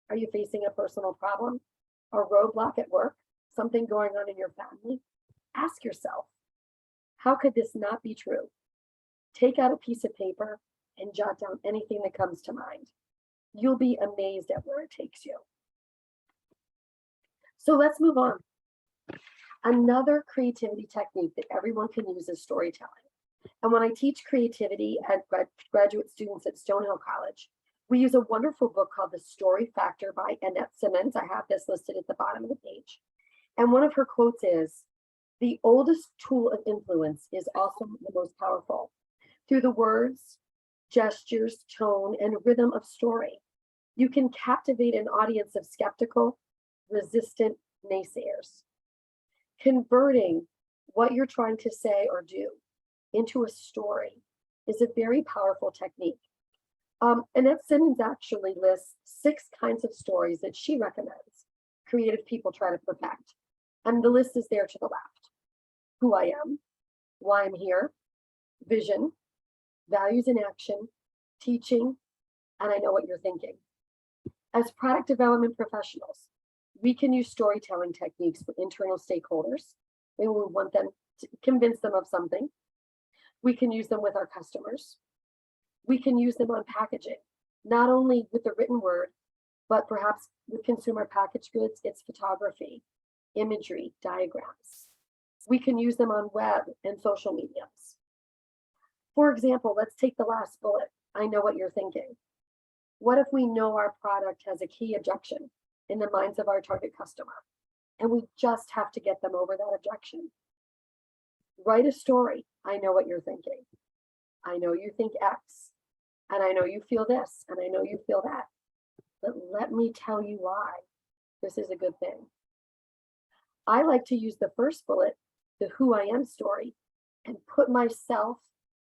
Are you facing a personal problem, a roadblock at work, something going on in your family? Ask yourself, how could this not be true? Take out a piece of paper and jot down anything that comes to mind. You'll be amazed at where it takes you. So let's move on. Another creativity technique that everyone can use is storytelling. And when I teach creativity at graduate students at Stonehill College, we use a wonderful book called The Story Factor by Annette Simmons. I have this listed at the bottom of the page. And one of her quotes is, "The oldest tool of influence is also the most powerful. Through the words, gestures, tone, and rhythm of story, you can captivate an audience of skeptical, resistant naysayers. Converting what you're trying to say or do into a story is a very powerful technique." Annette Simmons actually lists 6 kinds of stories that she recommends creative people try to perfect. And the list is there to the left. Who I am, why I'm here, vision, values in action, teaching, and I know what you're thinking. As product development professionals, we can use storytelling techniques for internal stakeholders when we want them to convince them of something. We can use them with our customers. We can use them on packaging, not only with the written word, but perhaps with consumer packaged goods, it's photography, imagery, diagrams. We can use them on web and social mediums. For example, let's take the last bullet. I know what you're thinking. What if we know our product has a key objection in the minds of our target customer, and we just have to get them over that objection? Write a story. I know what you're thinking. I know you think X, and I know you feel this, and I know you feel that. But let me tell you why this is a good thing. I like to use the first bullet, the who I am story, and put myself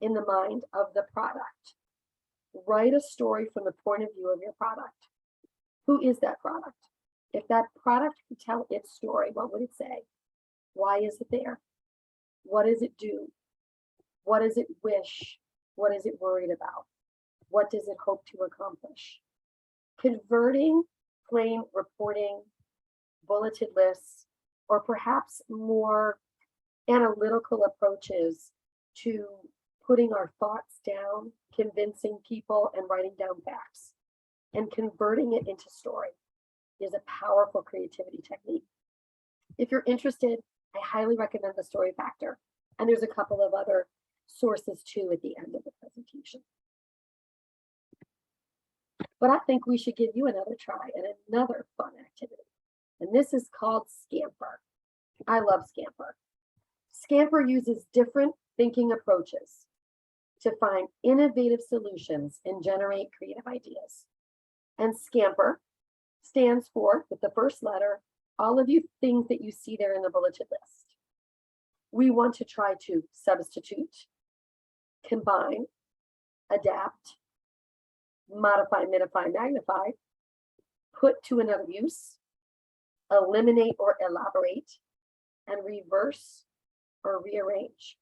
in the mind of the product. Write a story from the point of view of your product. Who is that product? If that product could tell its story, what would it say? Why is it there? What does it do? What does it wish? What is it worried about? What does it hope to accomplish? Converting plain reporting, bulleted lists, or perhaps more analytical approaches to putting our thoughts down, convincing people, and writing down facts, and converting it into story is a powerful creativity technique. If you're interested, I highly recommend The Story Factor. And there's a couple of other sources too at the end of the presentation. But I think we should give you another try at another fun activity. And this is called Scamper. I love Scamper. Scamper uses different thinking approaches to find innovative solutions and generate creative ideas. And Scamper stands for, with the first letter, all of you things that you see there in the bulleted list. We want to try to substitute, combine, adapt, modify, minify, magnify, put to another use, eliminate or elaborate, and reverse or rearrange.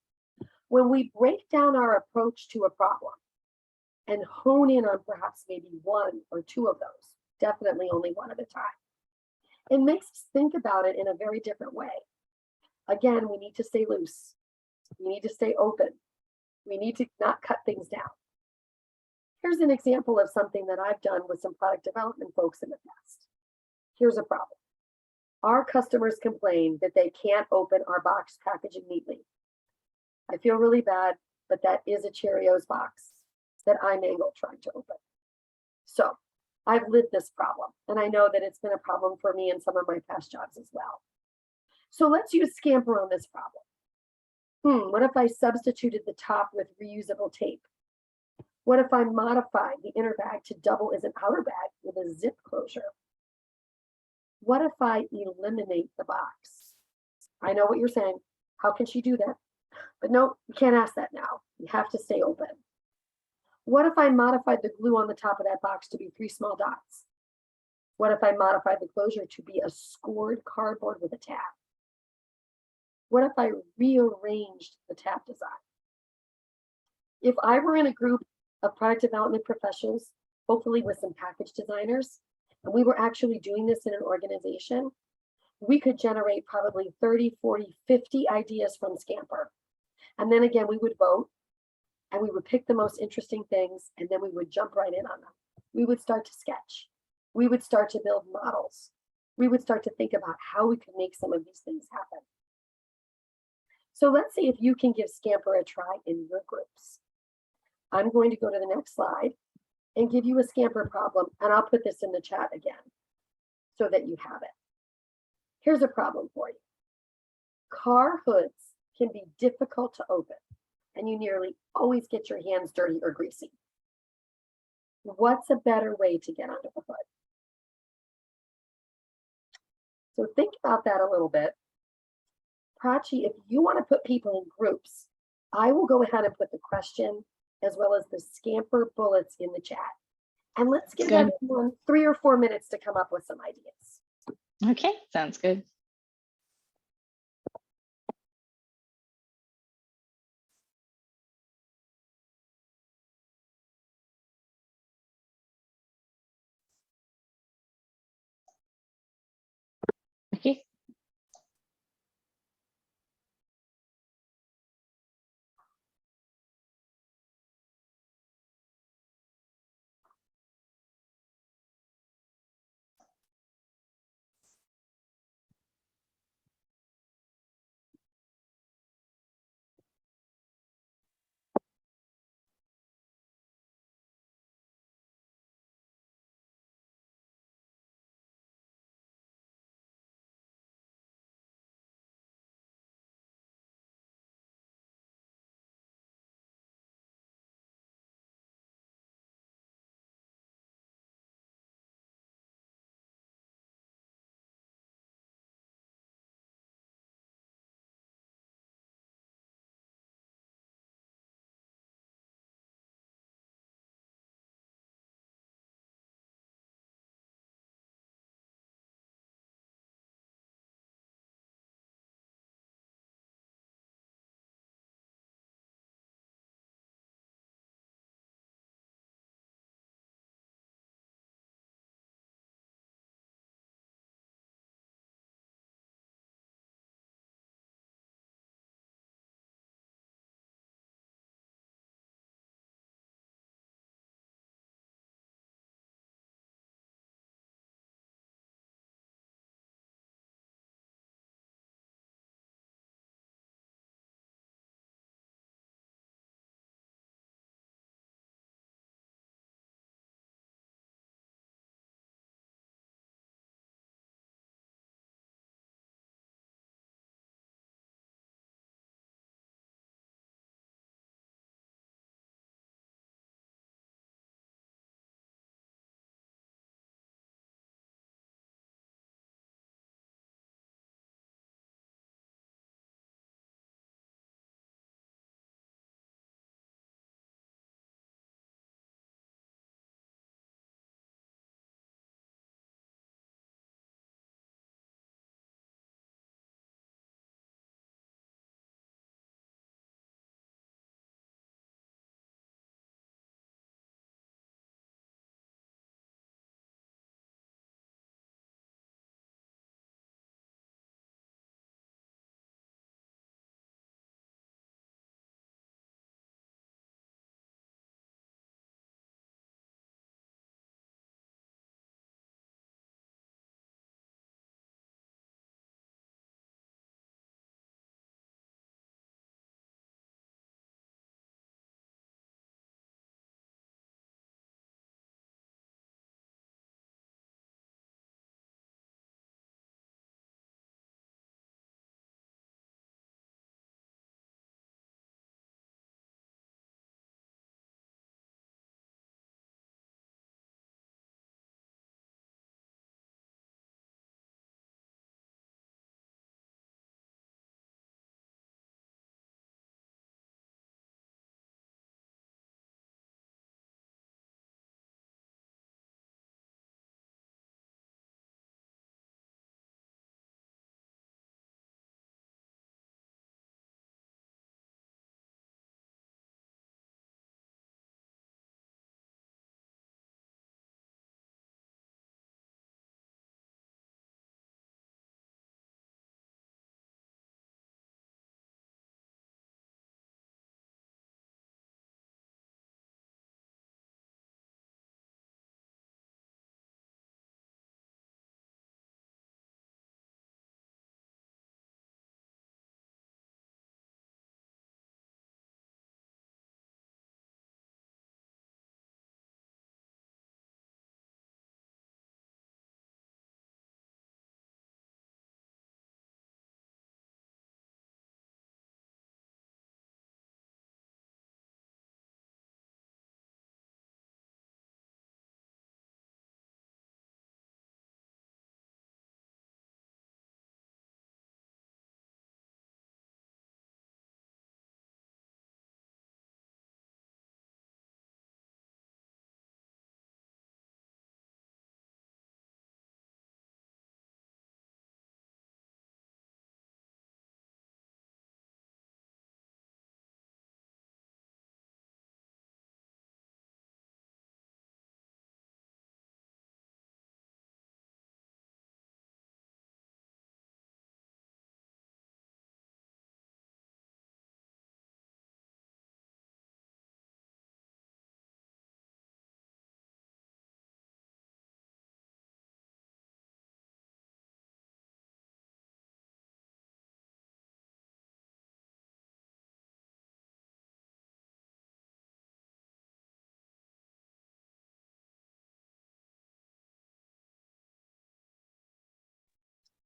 When we break down our approach to a problem and hone in on perhaps maybe 1 or 2 of those, definitely only one at a time, it makes us think about it in a very different way. Again, we need to stay loose. We need to stay open. We need to not cut things down. Here's an example of something that I've done with some product development folks in the past. Here's a problem. Our customers complain that they can't open our box packaging neatly. I feel really bad, but that is a Cheerios box that I mangled trying to open. So I've lived this problem, and I know that it's been a problem for me in some of my past jobs as well. So let's use Scamper on this problem. What if I substituted the top with reusable tape What if I modify the inner bag to double as an outer bag with a zip closure? What if I eliminate the box? I know what you're saying. How can she do that? But no, you can't ask that now. You have to stay open. What if I modified the glue on the top of that box to be 3 small dots? What if I modified the closure to be a scored cardboard with a tab? What if I rearranged the tab design? If I were in a group of product development professionals, hopefully with some package designers, and we were actually doing this in an organization, we could generate probably 30, 40, 50 ideas from Scamper. And then again, we would vote and we would pick the most interesting things and then we would jump right in on them. We would start to sketch. We would start to build models. We would start to think about how we could make some of these things happen. So let's see if you can give Scamper a try in your groups. I'm going to go to the next slide and give you a Scamper problem, and I'll put this in the chat again so that you have it. Here's a problem for you. Car hoods can be difficult to open, and you nearly always get your hands dirty or greasy. What's a better way to get under the hood? So think about that a little bit. Prachi, if you want to put people in groups, I will go ahead and put the question as well as the Scamper bullets in the chat. And let's give Good. everyone 3 or 4 minutes to come up with some ideas. Okay, sounds good. Okay.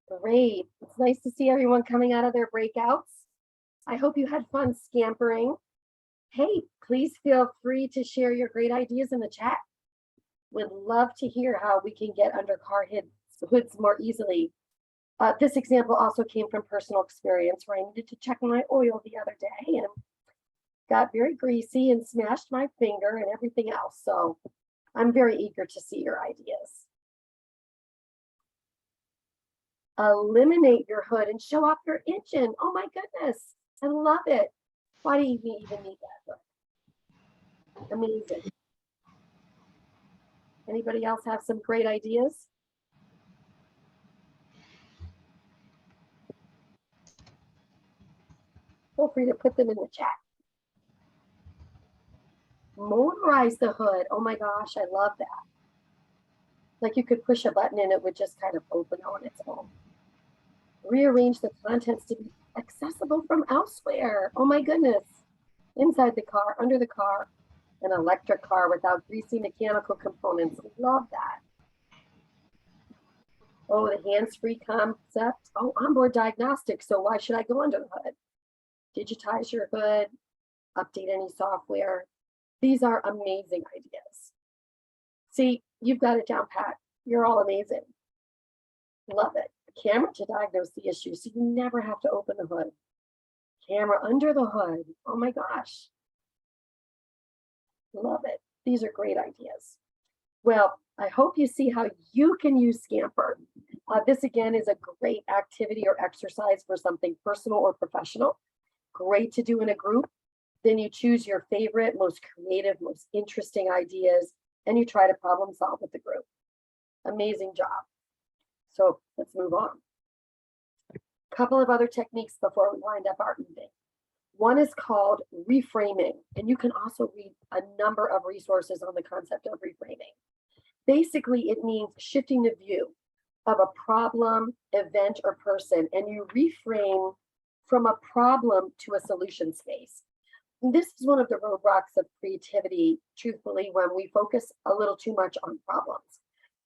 Great. It's nice to see everyone coming out of their breakouts. I hope you had fun scampering. Hey, please feel free to share your great ideas in the chat. Would love to hear how we can get under car hoods more easily. This example also came from personal experience where I needed to check my oil the other day and got very greasy and smashed my finger and everything else. So I'm very eager to see your ideas. Eliminate your hood and show off your engine. Oh my goodness, I love it. Why do you even need that hood? Amazing. Anybody else have some great ideas? Feel free to put them in the chat. Motorize the hood. Oh my gosh, I love that. Like you could push a button and it would just kind of open on its own. Rearrange the contents to be accessible from elsewhere. Oh my goodness. Inside the car, under the car, an electric car without greasy mechanical components. Love that. Oh, the hands-free concept. Oh, onboard diagnostics. So why should I go under the hood? Digitize your hood, update any software. These are amazing ideas. See, you've got it down pat. You're all amazing. Love it. A camera to diagnose the issue so you never have to open the hood. Camera under the hood. Oh my gosh. Love it. These are great ideas. Well, I hope you see how you can use Scamper. This again is a great activity or exercise for something personal or professional. Great to do in a group. Then you choose your favorite, most creative, most interesting ideas, and you try to problem solve with the group. Amazing job. So let's move on. A couple of other techniques before we wind up our evening. One is called reframing, and you can also read a number of resources on the concept of reframing. Basically, it means shifting the view of a problem, event, or person, and you reframe from a problem to a solution space. This is one of the roadblocks of creativity, truthfully, when we focus a little too much on problems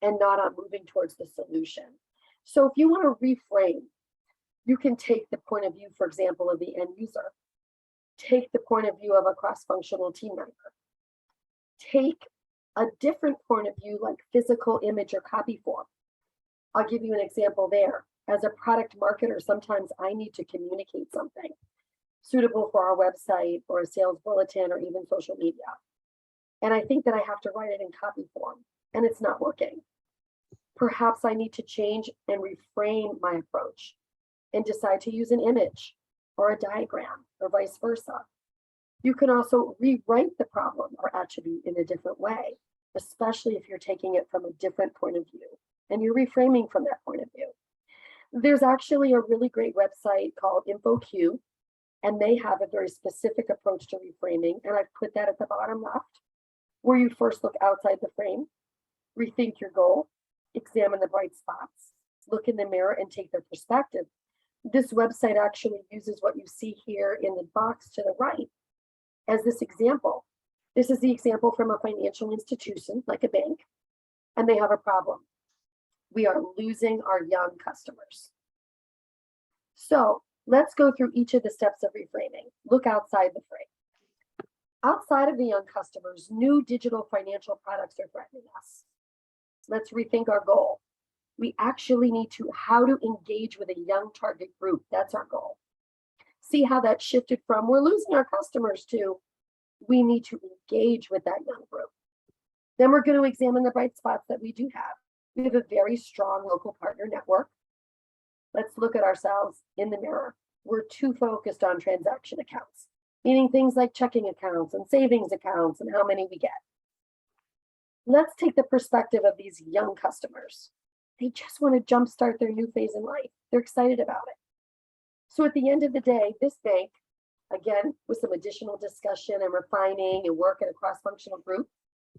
and not on moving towards the solution. So if you want to reframe, you can take the point of view, for example, of the end user. Take the point of view of a cross-functional team member. Take a different point of view like physical image or copy form. I'll give you an example there. As a product marketer, sometimes I need to communicate something suitable for our website or a sales bulletin or even social media. And I think that I have to write it in copy form and it's not working. Perhaps I need to change and reframe my approach and decide to use an image or a diagram or vice versa. You can also rewrite the problem or attribute in a different way, especially if you're taking it from a different point of view and you're reframing from that point of view. There's actually a really great website called InfoQ, and they have a very specific approach to reframing. And I've put that at the bottom left, where you first look outside the frame, rethink your goal, examine the bright spots, look in the mirror and take their perspective. This website actually uses what you see here in the box to the right as this example. This is the example from a financial institution like a bank, and they have a problem. We are losing our young customers. So let's go through each of the steps of reframing. Look outside the frame. Outside of the young customers, new digital financial products are threatening us. Let's rethink our goal. We actually need to how to engage with a young target group. That's our goal. See how that shifted from we're losing our customers to we need to engage with that young group. Then we're going to examine the bright spots that we do have. We have a very strong local partner network. Let's look at ourselves in the mirror. We're too focused on transaction accounts, meaning things like checking accounts and savings accounts and how many we get. Let's take the perspective of these young customers. They just want to jumpstart their new phase in life. They're excited about it. So at the end of the day, this bank, again, with some additional discussion and refining and work in a cross-functional group,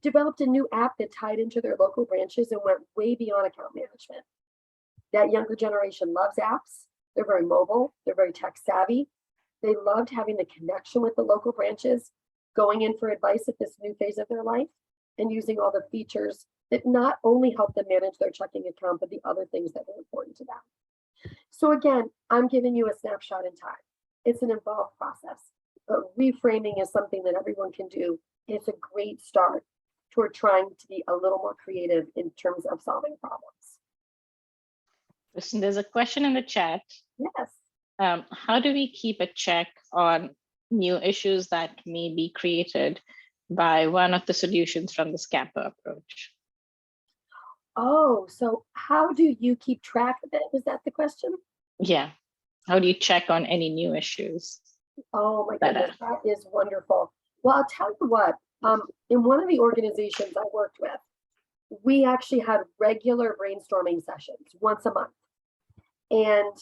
developed a new app that tied into their local branches and went way beyond account management. That younger generation loves apps. They're very mobile. They're very tech savvy. They loved having the connection with the local branches, going in for advice at this new phase of their life, and using all the features that not only help them manage their checking account, but the other things that were important to them. So again, I'm giving you a snapshot in time. It's an involved process, but reframing is something that everyone can do. It's a great start toward trying to be a little more creative in terms of solving problems. Listen, there's a question in the chat. Yes. How do we keep a check on new issues that may be created by one of the solutions from the Scamper approach? Oh, so how do you keep track of it? Was that the question? Yeah. How do you check on any new issues? Oh my That goodness, that is wonderful. Well, I'll tell you what, in one of the organizations I worked with, we actually had regular brainstorming sessions once a month. And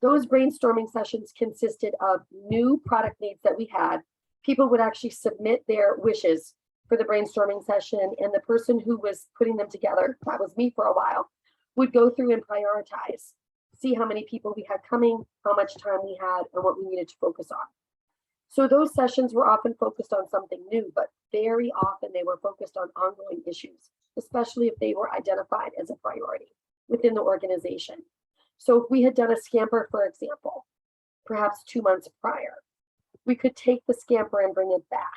those brainstorming sessions consisted of new product needs that we had. People would actually submit their wishes for the brainstorming session, and the person who was putting them together, that was me for a while, would go through and prioritize, see how many people we had coming, how much time we had, and what we needed to focus on. So those sessions were often focused on something new, but very often they were focused on ongoing issues, especially if they were identified as a priority within the organization. So if we had done a Scamper, for example, perhaps 2 months prior, we could take the Scamper and bring it back.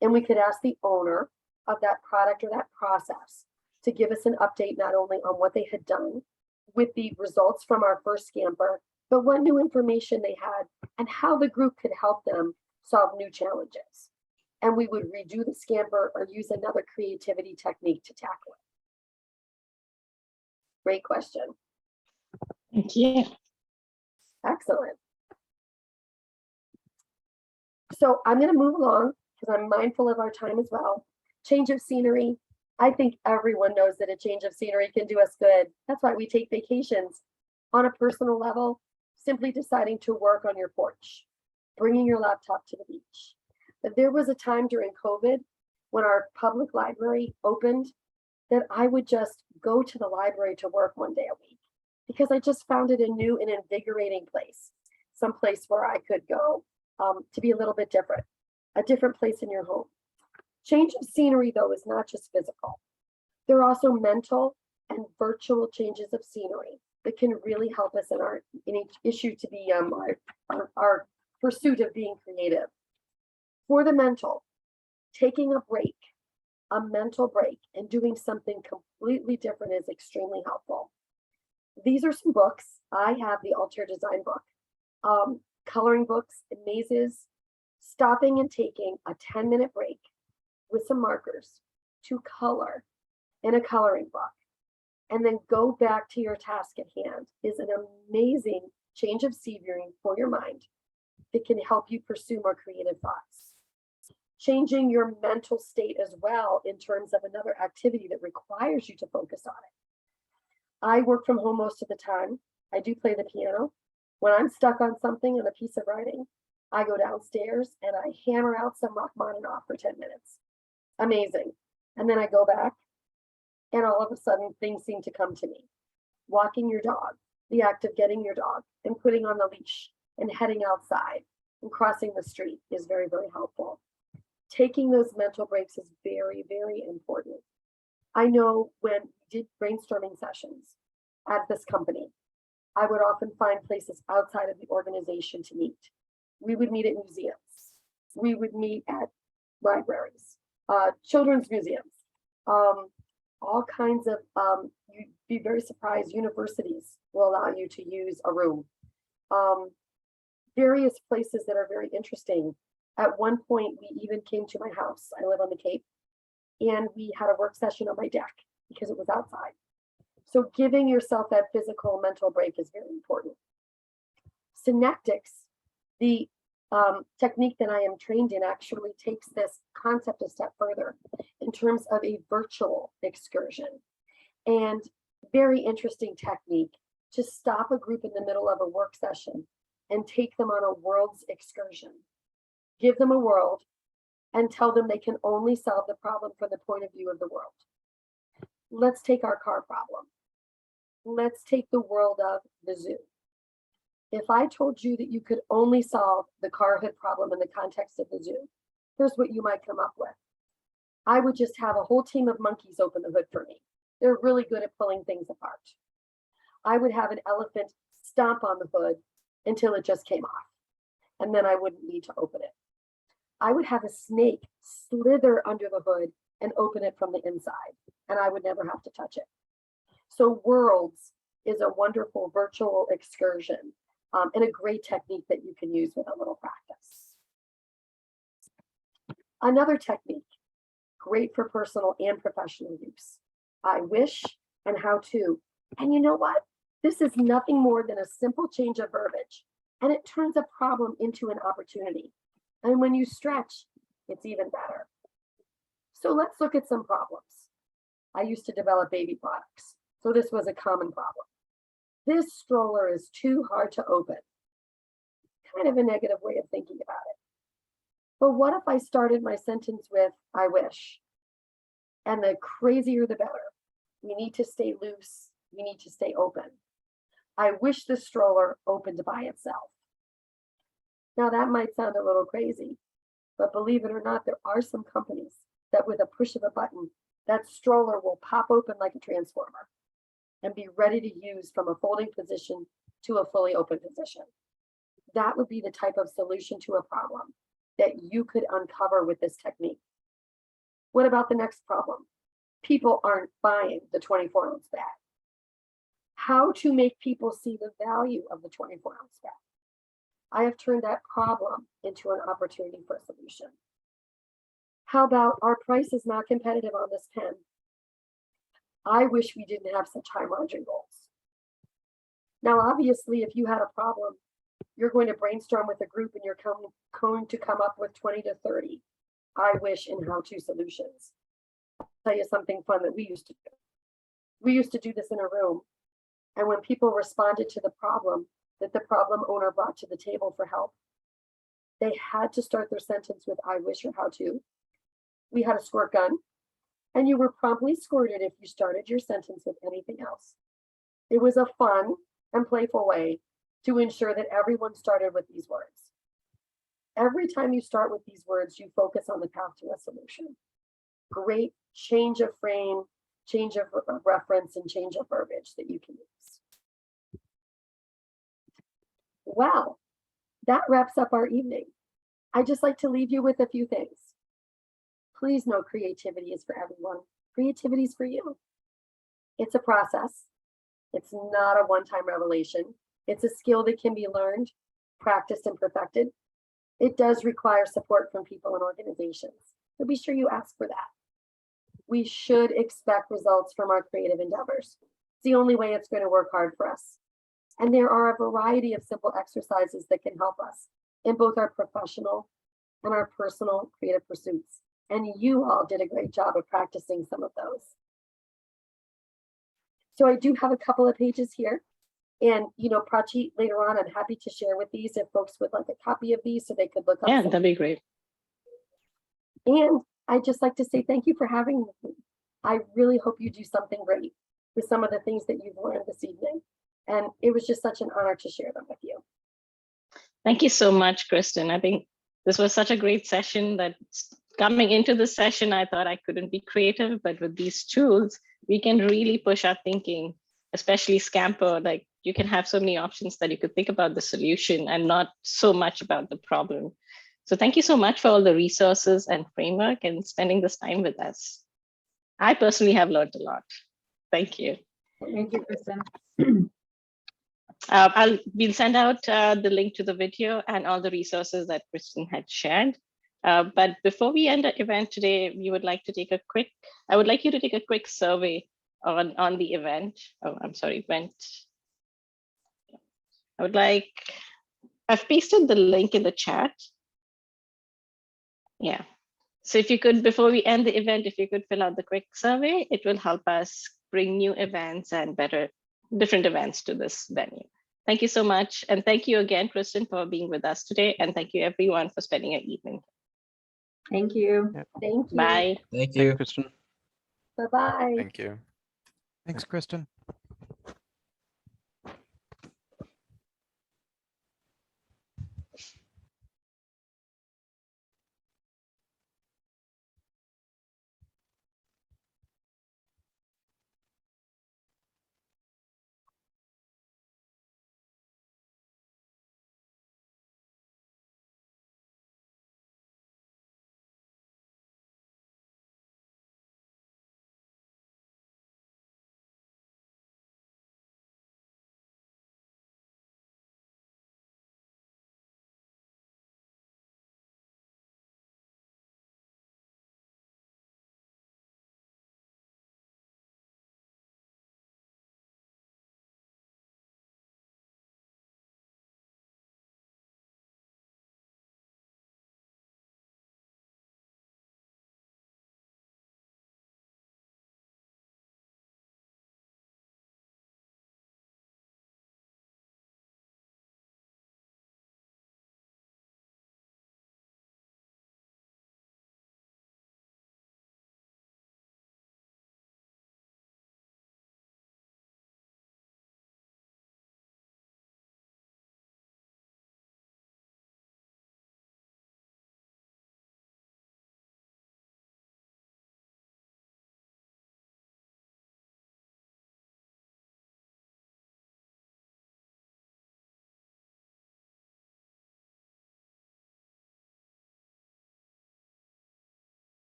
And we could ask the owner of that product or that process to give us an update, not only on what they had done with the results from our first Scamper, but what new information they had and how the group could help them solve new challenges. And we would redo the Scamper or use another creativity technique to tackle it. Great question. Thank you. Excellent. So I'm going to move along because I'm mindful of our time as well. Change of scenery. I think everyone knows that a change of scenery can do us good. That's why we take vacations. On a personal level, simply deciding to work on your porch, bringing your laptop to the beach. But there was a time during COVID when our public library opened that I would just go to the library to work one day a week because I just found it a new and invigorating place, some place where I could go to be a little bit different, a different place in your home. Change of scenery, though, is not just physical. There are also mental and virtual changes of scenery that can really help us in each issue to be our pursuit of being creative. For the mental, taking a mental break and doing something completely different is extremely helpful. These are some books. I have the Altair Design book, coloring books and mazes, stopping and taking a 10-minute break with some markers to color in a coloring book, and then go back to your task at hand is an amazing change of scenery for your mind that can help you pursue more creative thoughts. Changing your mental state as well in terms of another activity that requires you to focus on it. I work from home most of the time. I do play the piano. When I'm stuck on something on a piece of writing, I go downstairs and I hammer out some Rachmaninoff for 10 minutes. Amazing. And then I go back and all of a sudden things seem to come to me. Walking your dog, the act of getting your dog and putting on the leash and heading outside and crossing the street is very, very helpful. Taking those mental breaks is very, very important. I know when we did brainstorming sessions at this company, I would often find places outside of the organization to meet. We would meet at museums. We would meet at libraries, children's museums, all kinds of, you'd be very surprised, universities will allow you to use a room. Various places that are very interesting. At one point, we even came to my house. I live on the Cape, and we had a work session on my deck because it was outside. So giving yourself that physical and mental break is very important. Synectics, the technique that I am trained in, actually takes this concept a step further in terms of a virtual excursion. And very interesting technique to stop a group in the middle of a work session and take them on a world's excursion. Give them a world and tell them they can only solve the problem from the point of view of the world. Let's take our car problem. Let's take the world of the zoo. If I told you that you could only solve the car hood problem in the context of the zoo, here's what you might come up with. I would just have a whole team of monkeys open the hood for me. They're really good at pulling things apart. I would have an elephant stomp on the hood until it just came off. And then I wouldn't need to open it. I would have a snake slither under the hood and open it from the inside, and I would never have to touch it. So Worlds is a wonderful virtual excursion and a great technique that you can use with a little practice. Another technique, great for personal and professional use. I wish and how to. And you know what? This is nothing more than a simple change of verbiage, and it turns a problem into an opportunity. And when you stretch, it's even better. So let's look at some problems. I used to develop baby products, so this was a common problem. This stroller is too hard to open. Kind of a negative way of thinking about it. But what if I started my sentence with, I wish? And the crazier the better. We need to stay loose. We need to stay open. I wish the stroller opened by itself. Now that might sound a little crazy, but believe it or not, there are some companies that with a push of a button, that stroller will pop open like a transformer and be ready to use from a folding position to a fully open position. That would be the type of solution to a problem that you could uncover with this technique. What about the next problem? People aren't buying the 24-ounce bag. How to make people see the value of the 24-ounce bag? I have turned that problem into an opportunity for a solution. How about our price is not competitive on this pen? I wish we didn't have such high margin goals. Now, obviously, if you had a problem, you're going to brainstorm with a group and you're going to come up with 20 to 30 I wish and how-to solutions. I'll tell you something fun that we used to do. We used to do this in a room, and when people responded to the problem that the problem owner brought to the table for help, they had to start their sentence with I wish or how to. We had a squirt gun, and you were promptly squirted if you started your sentence with anything else. It was a fun and playful way to ensure that everyone started with these words. Every time you start with these words, you focus on the path to a solution. Great change of frame, change of reference, and change of verbiage that you can use. Well, that wraps up our evening. I'd just like to leave you with a few things. Please know creativity is for everyone. Creativity is for you. It's a process. It's not a one-time revelation. It's a skill that can be learned, practiced, and perfected. It does require support from people and organizations, so be sure you ask for that. We should expect results from our creative endeavors. It's the only way it's going to work hard for us. And there are a variety of simple exercises that can help us in both our professional and our personal creative pursuits. And you all did a great job of practicing some of those. So I do have a couple of pages here. And, you know, Prachi, later on, I'm happy to share with these if folks would like a copy of these so they could look up. Yeah, that'd be great. And I'd just like to say thank you for having me. I really hope you do something great with some of the things that you've learned this evening. And it was just such an honor to share them with you. Thank you so much, Kristen. I think this was such a great session that coming into the session, I thought I couldn't be creative, but with these tools, we can really push our thinking, especially Scamper. Like you can have so many options that you could think about the solution and not so much about the problem. So thank you so much for all the resources and framework and spending this time with us. I personally have learned a lot. Thank you. Thank you, Kristen. We'll send out the link to the video and all the resources that Kristen had shared. But before we end the event today, we would like to take a quick, I would like you to take a quick survey on the event. Oh, I'm sorry, event. I've pasted the link in the chat. Yeah. So if you could, before we end the event, if you could fill out the quick survey, it will help us bring new events and different events to this venue. Thank you so much. And thank you again, Kristen, for being with us today. And thank you everyone for spending your evening. Thank you. Yeah. Thank you. Bye. Thank you, Kristen. Bye-bye. Thank you. Thanks, Kristen.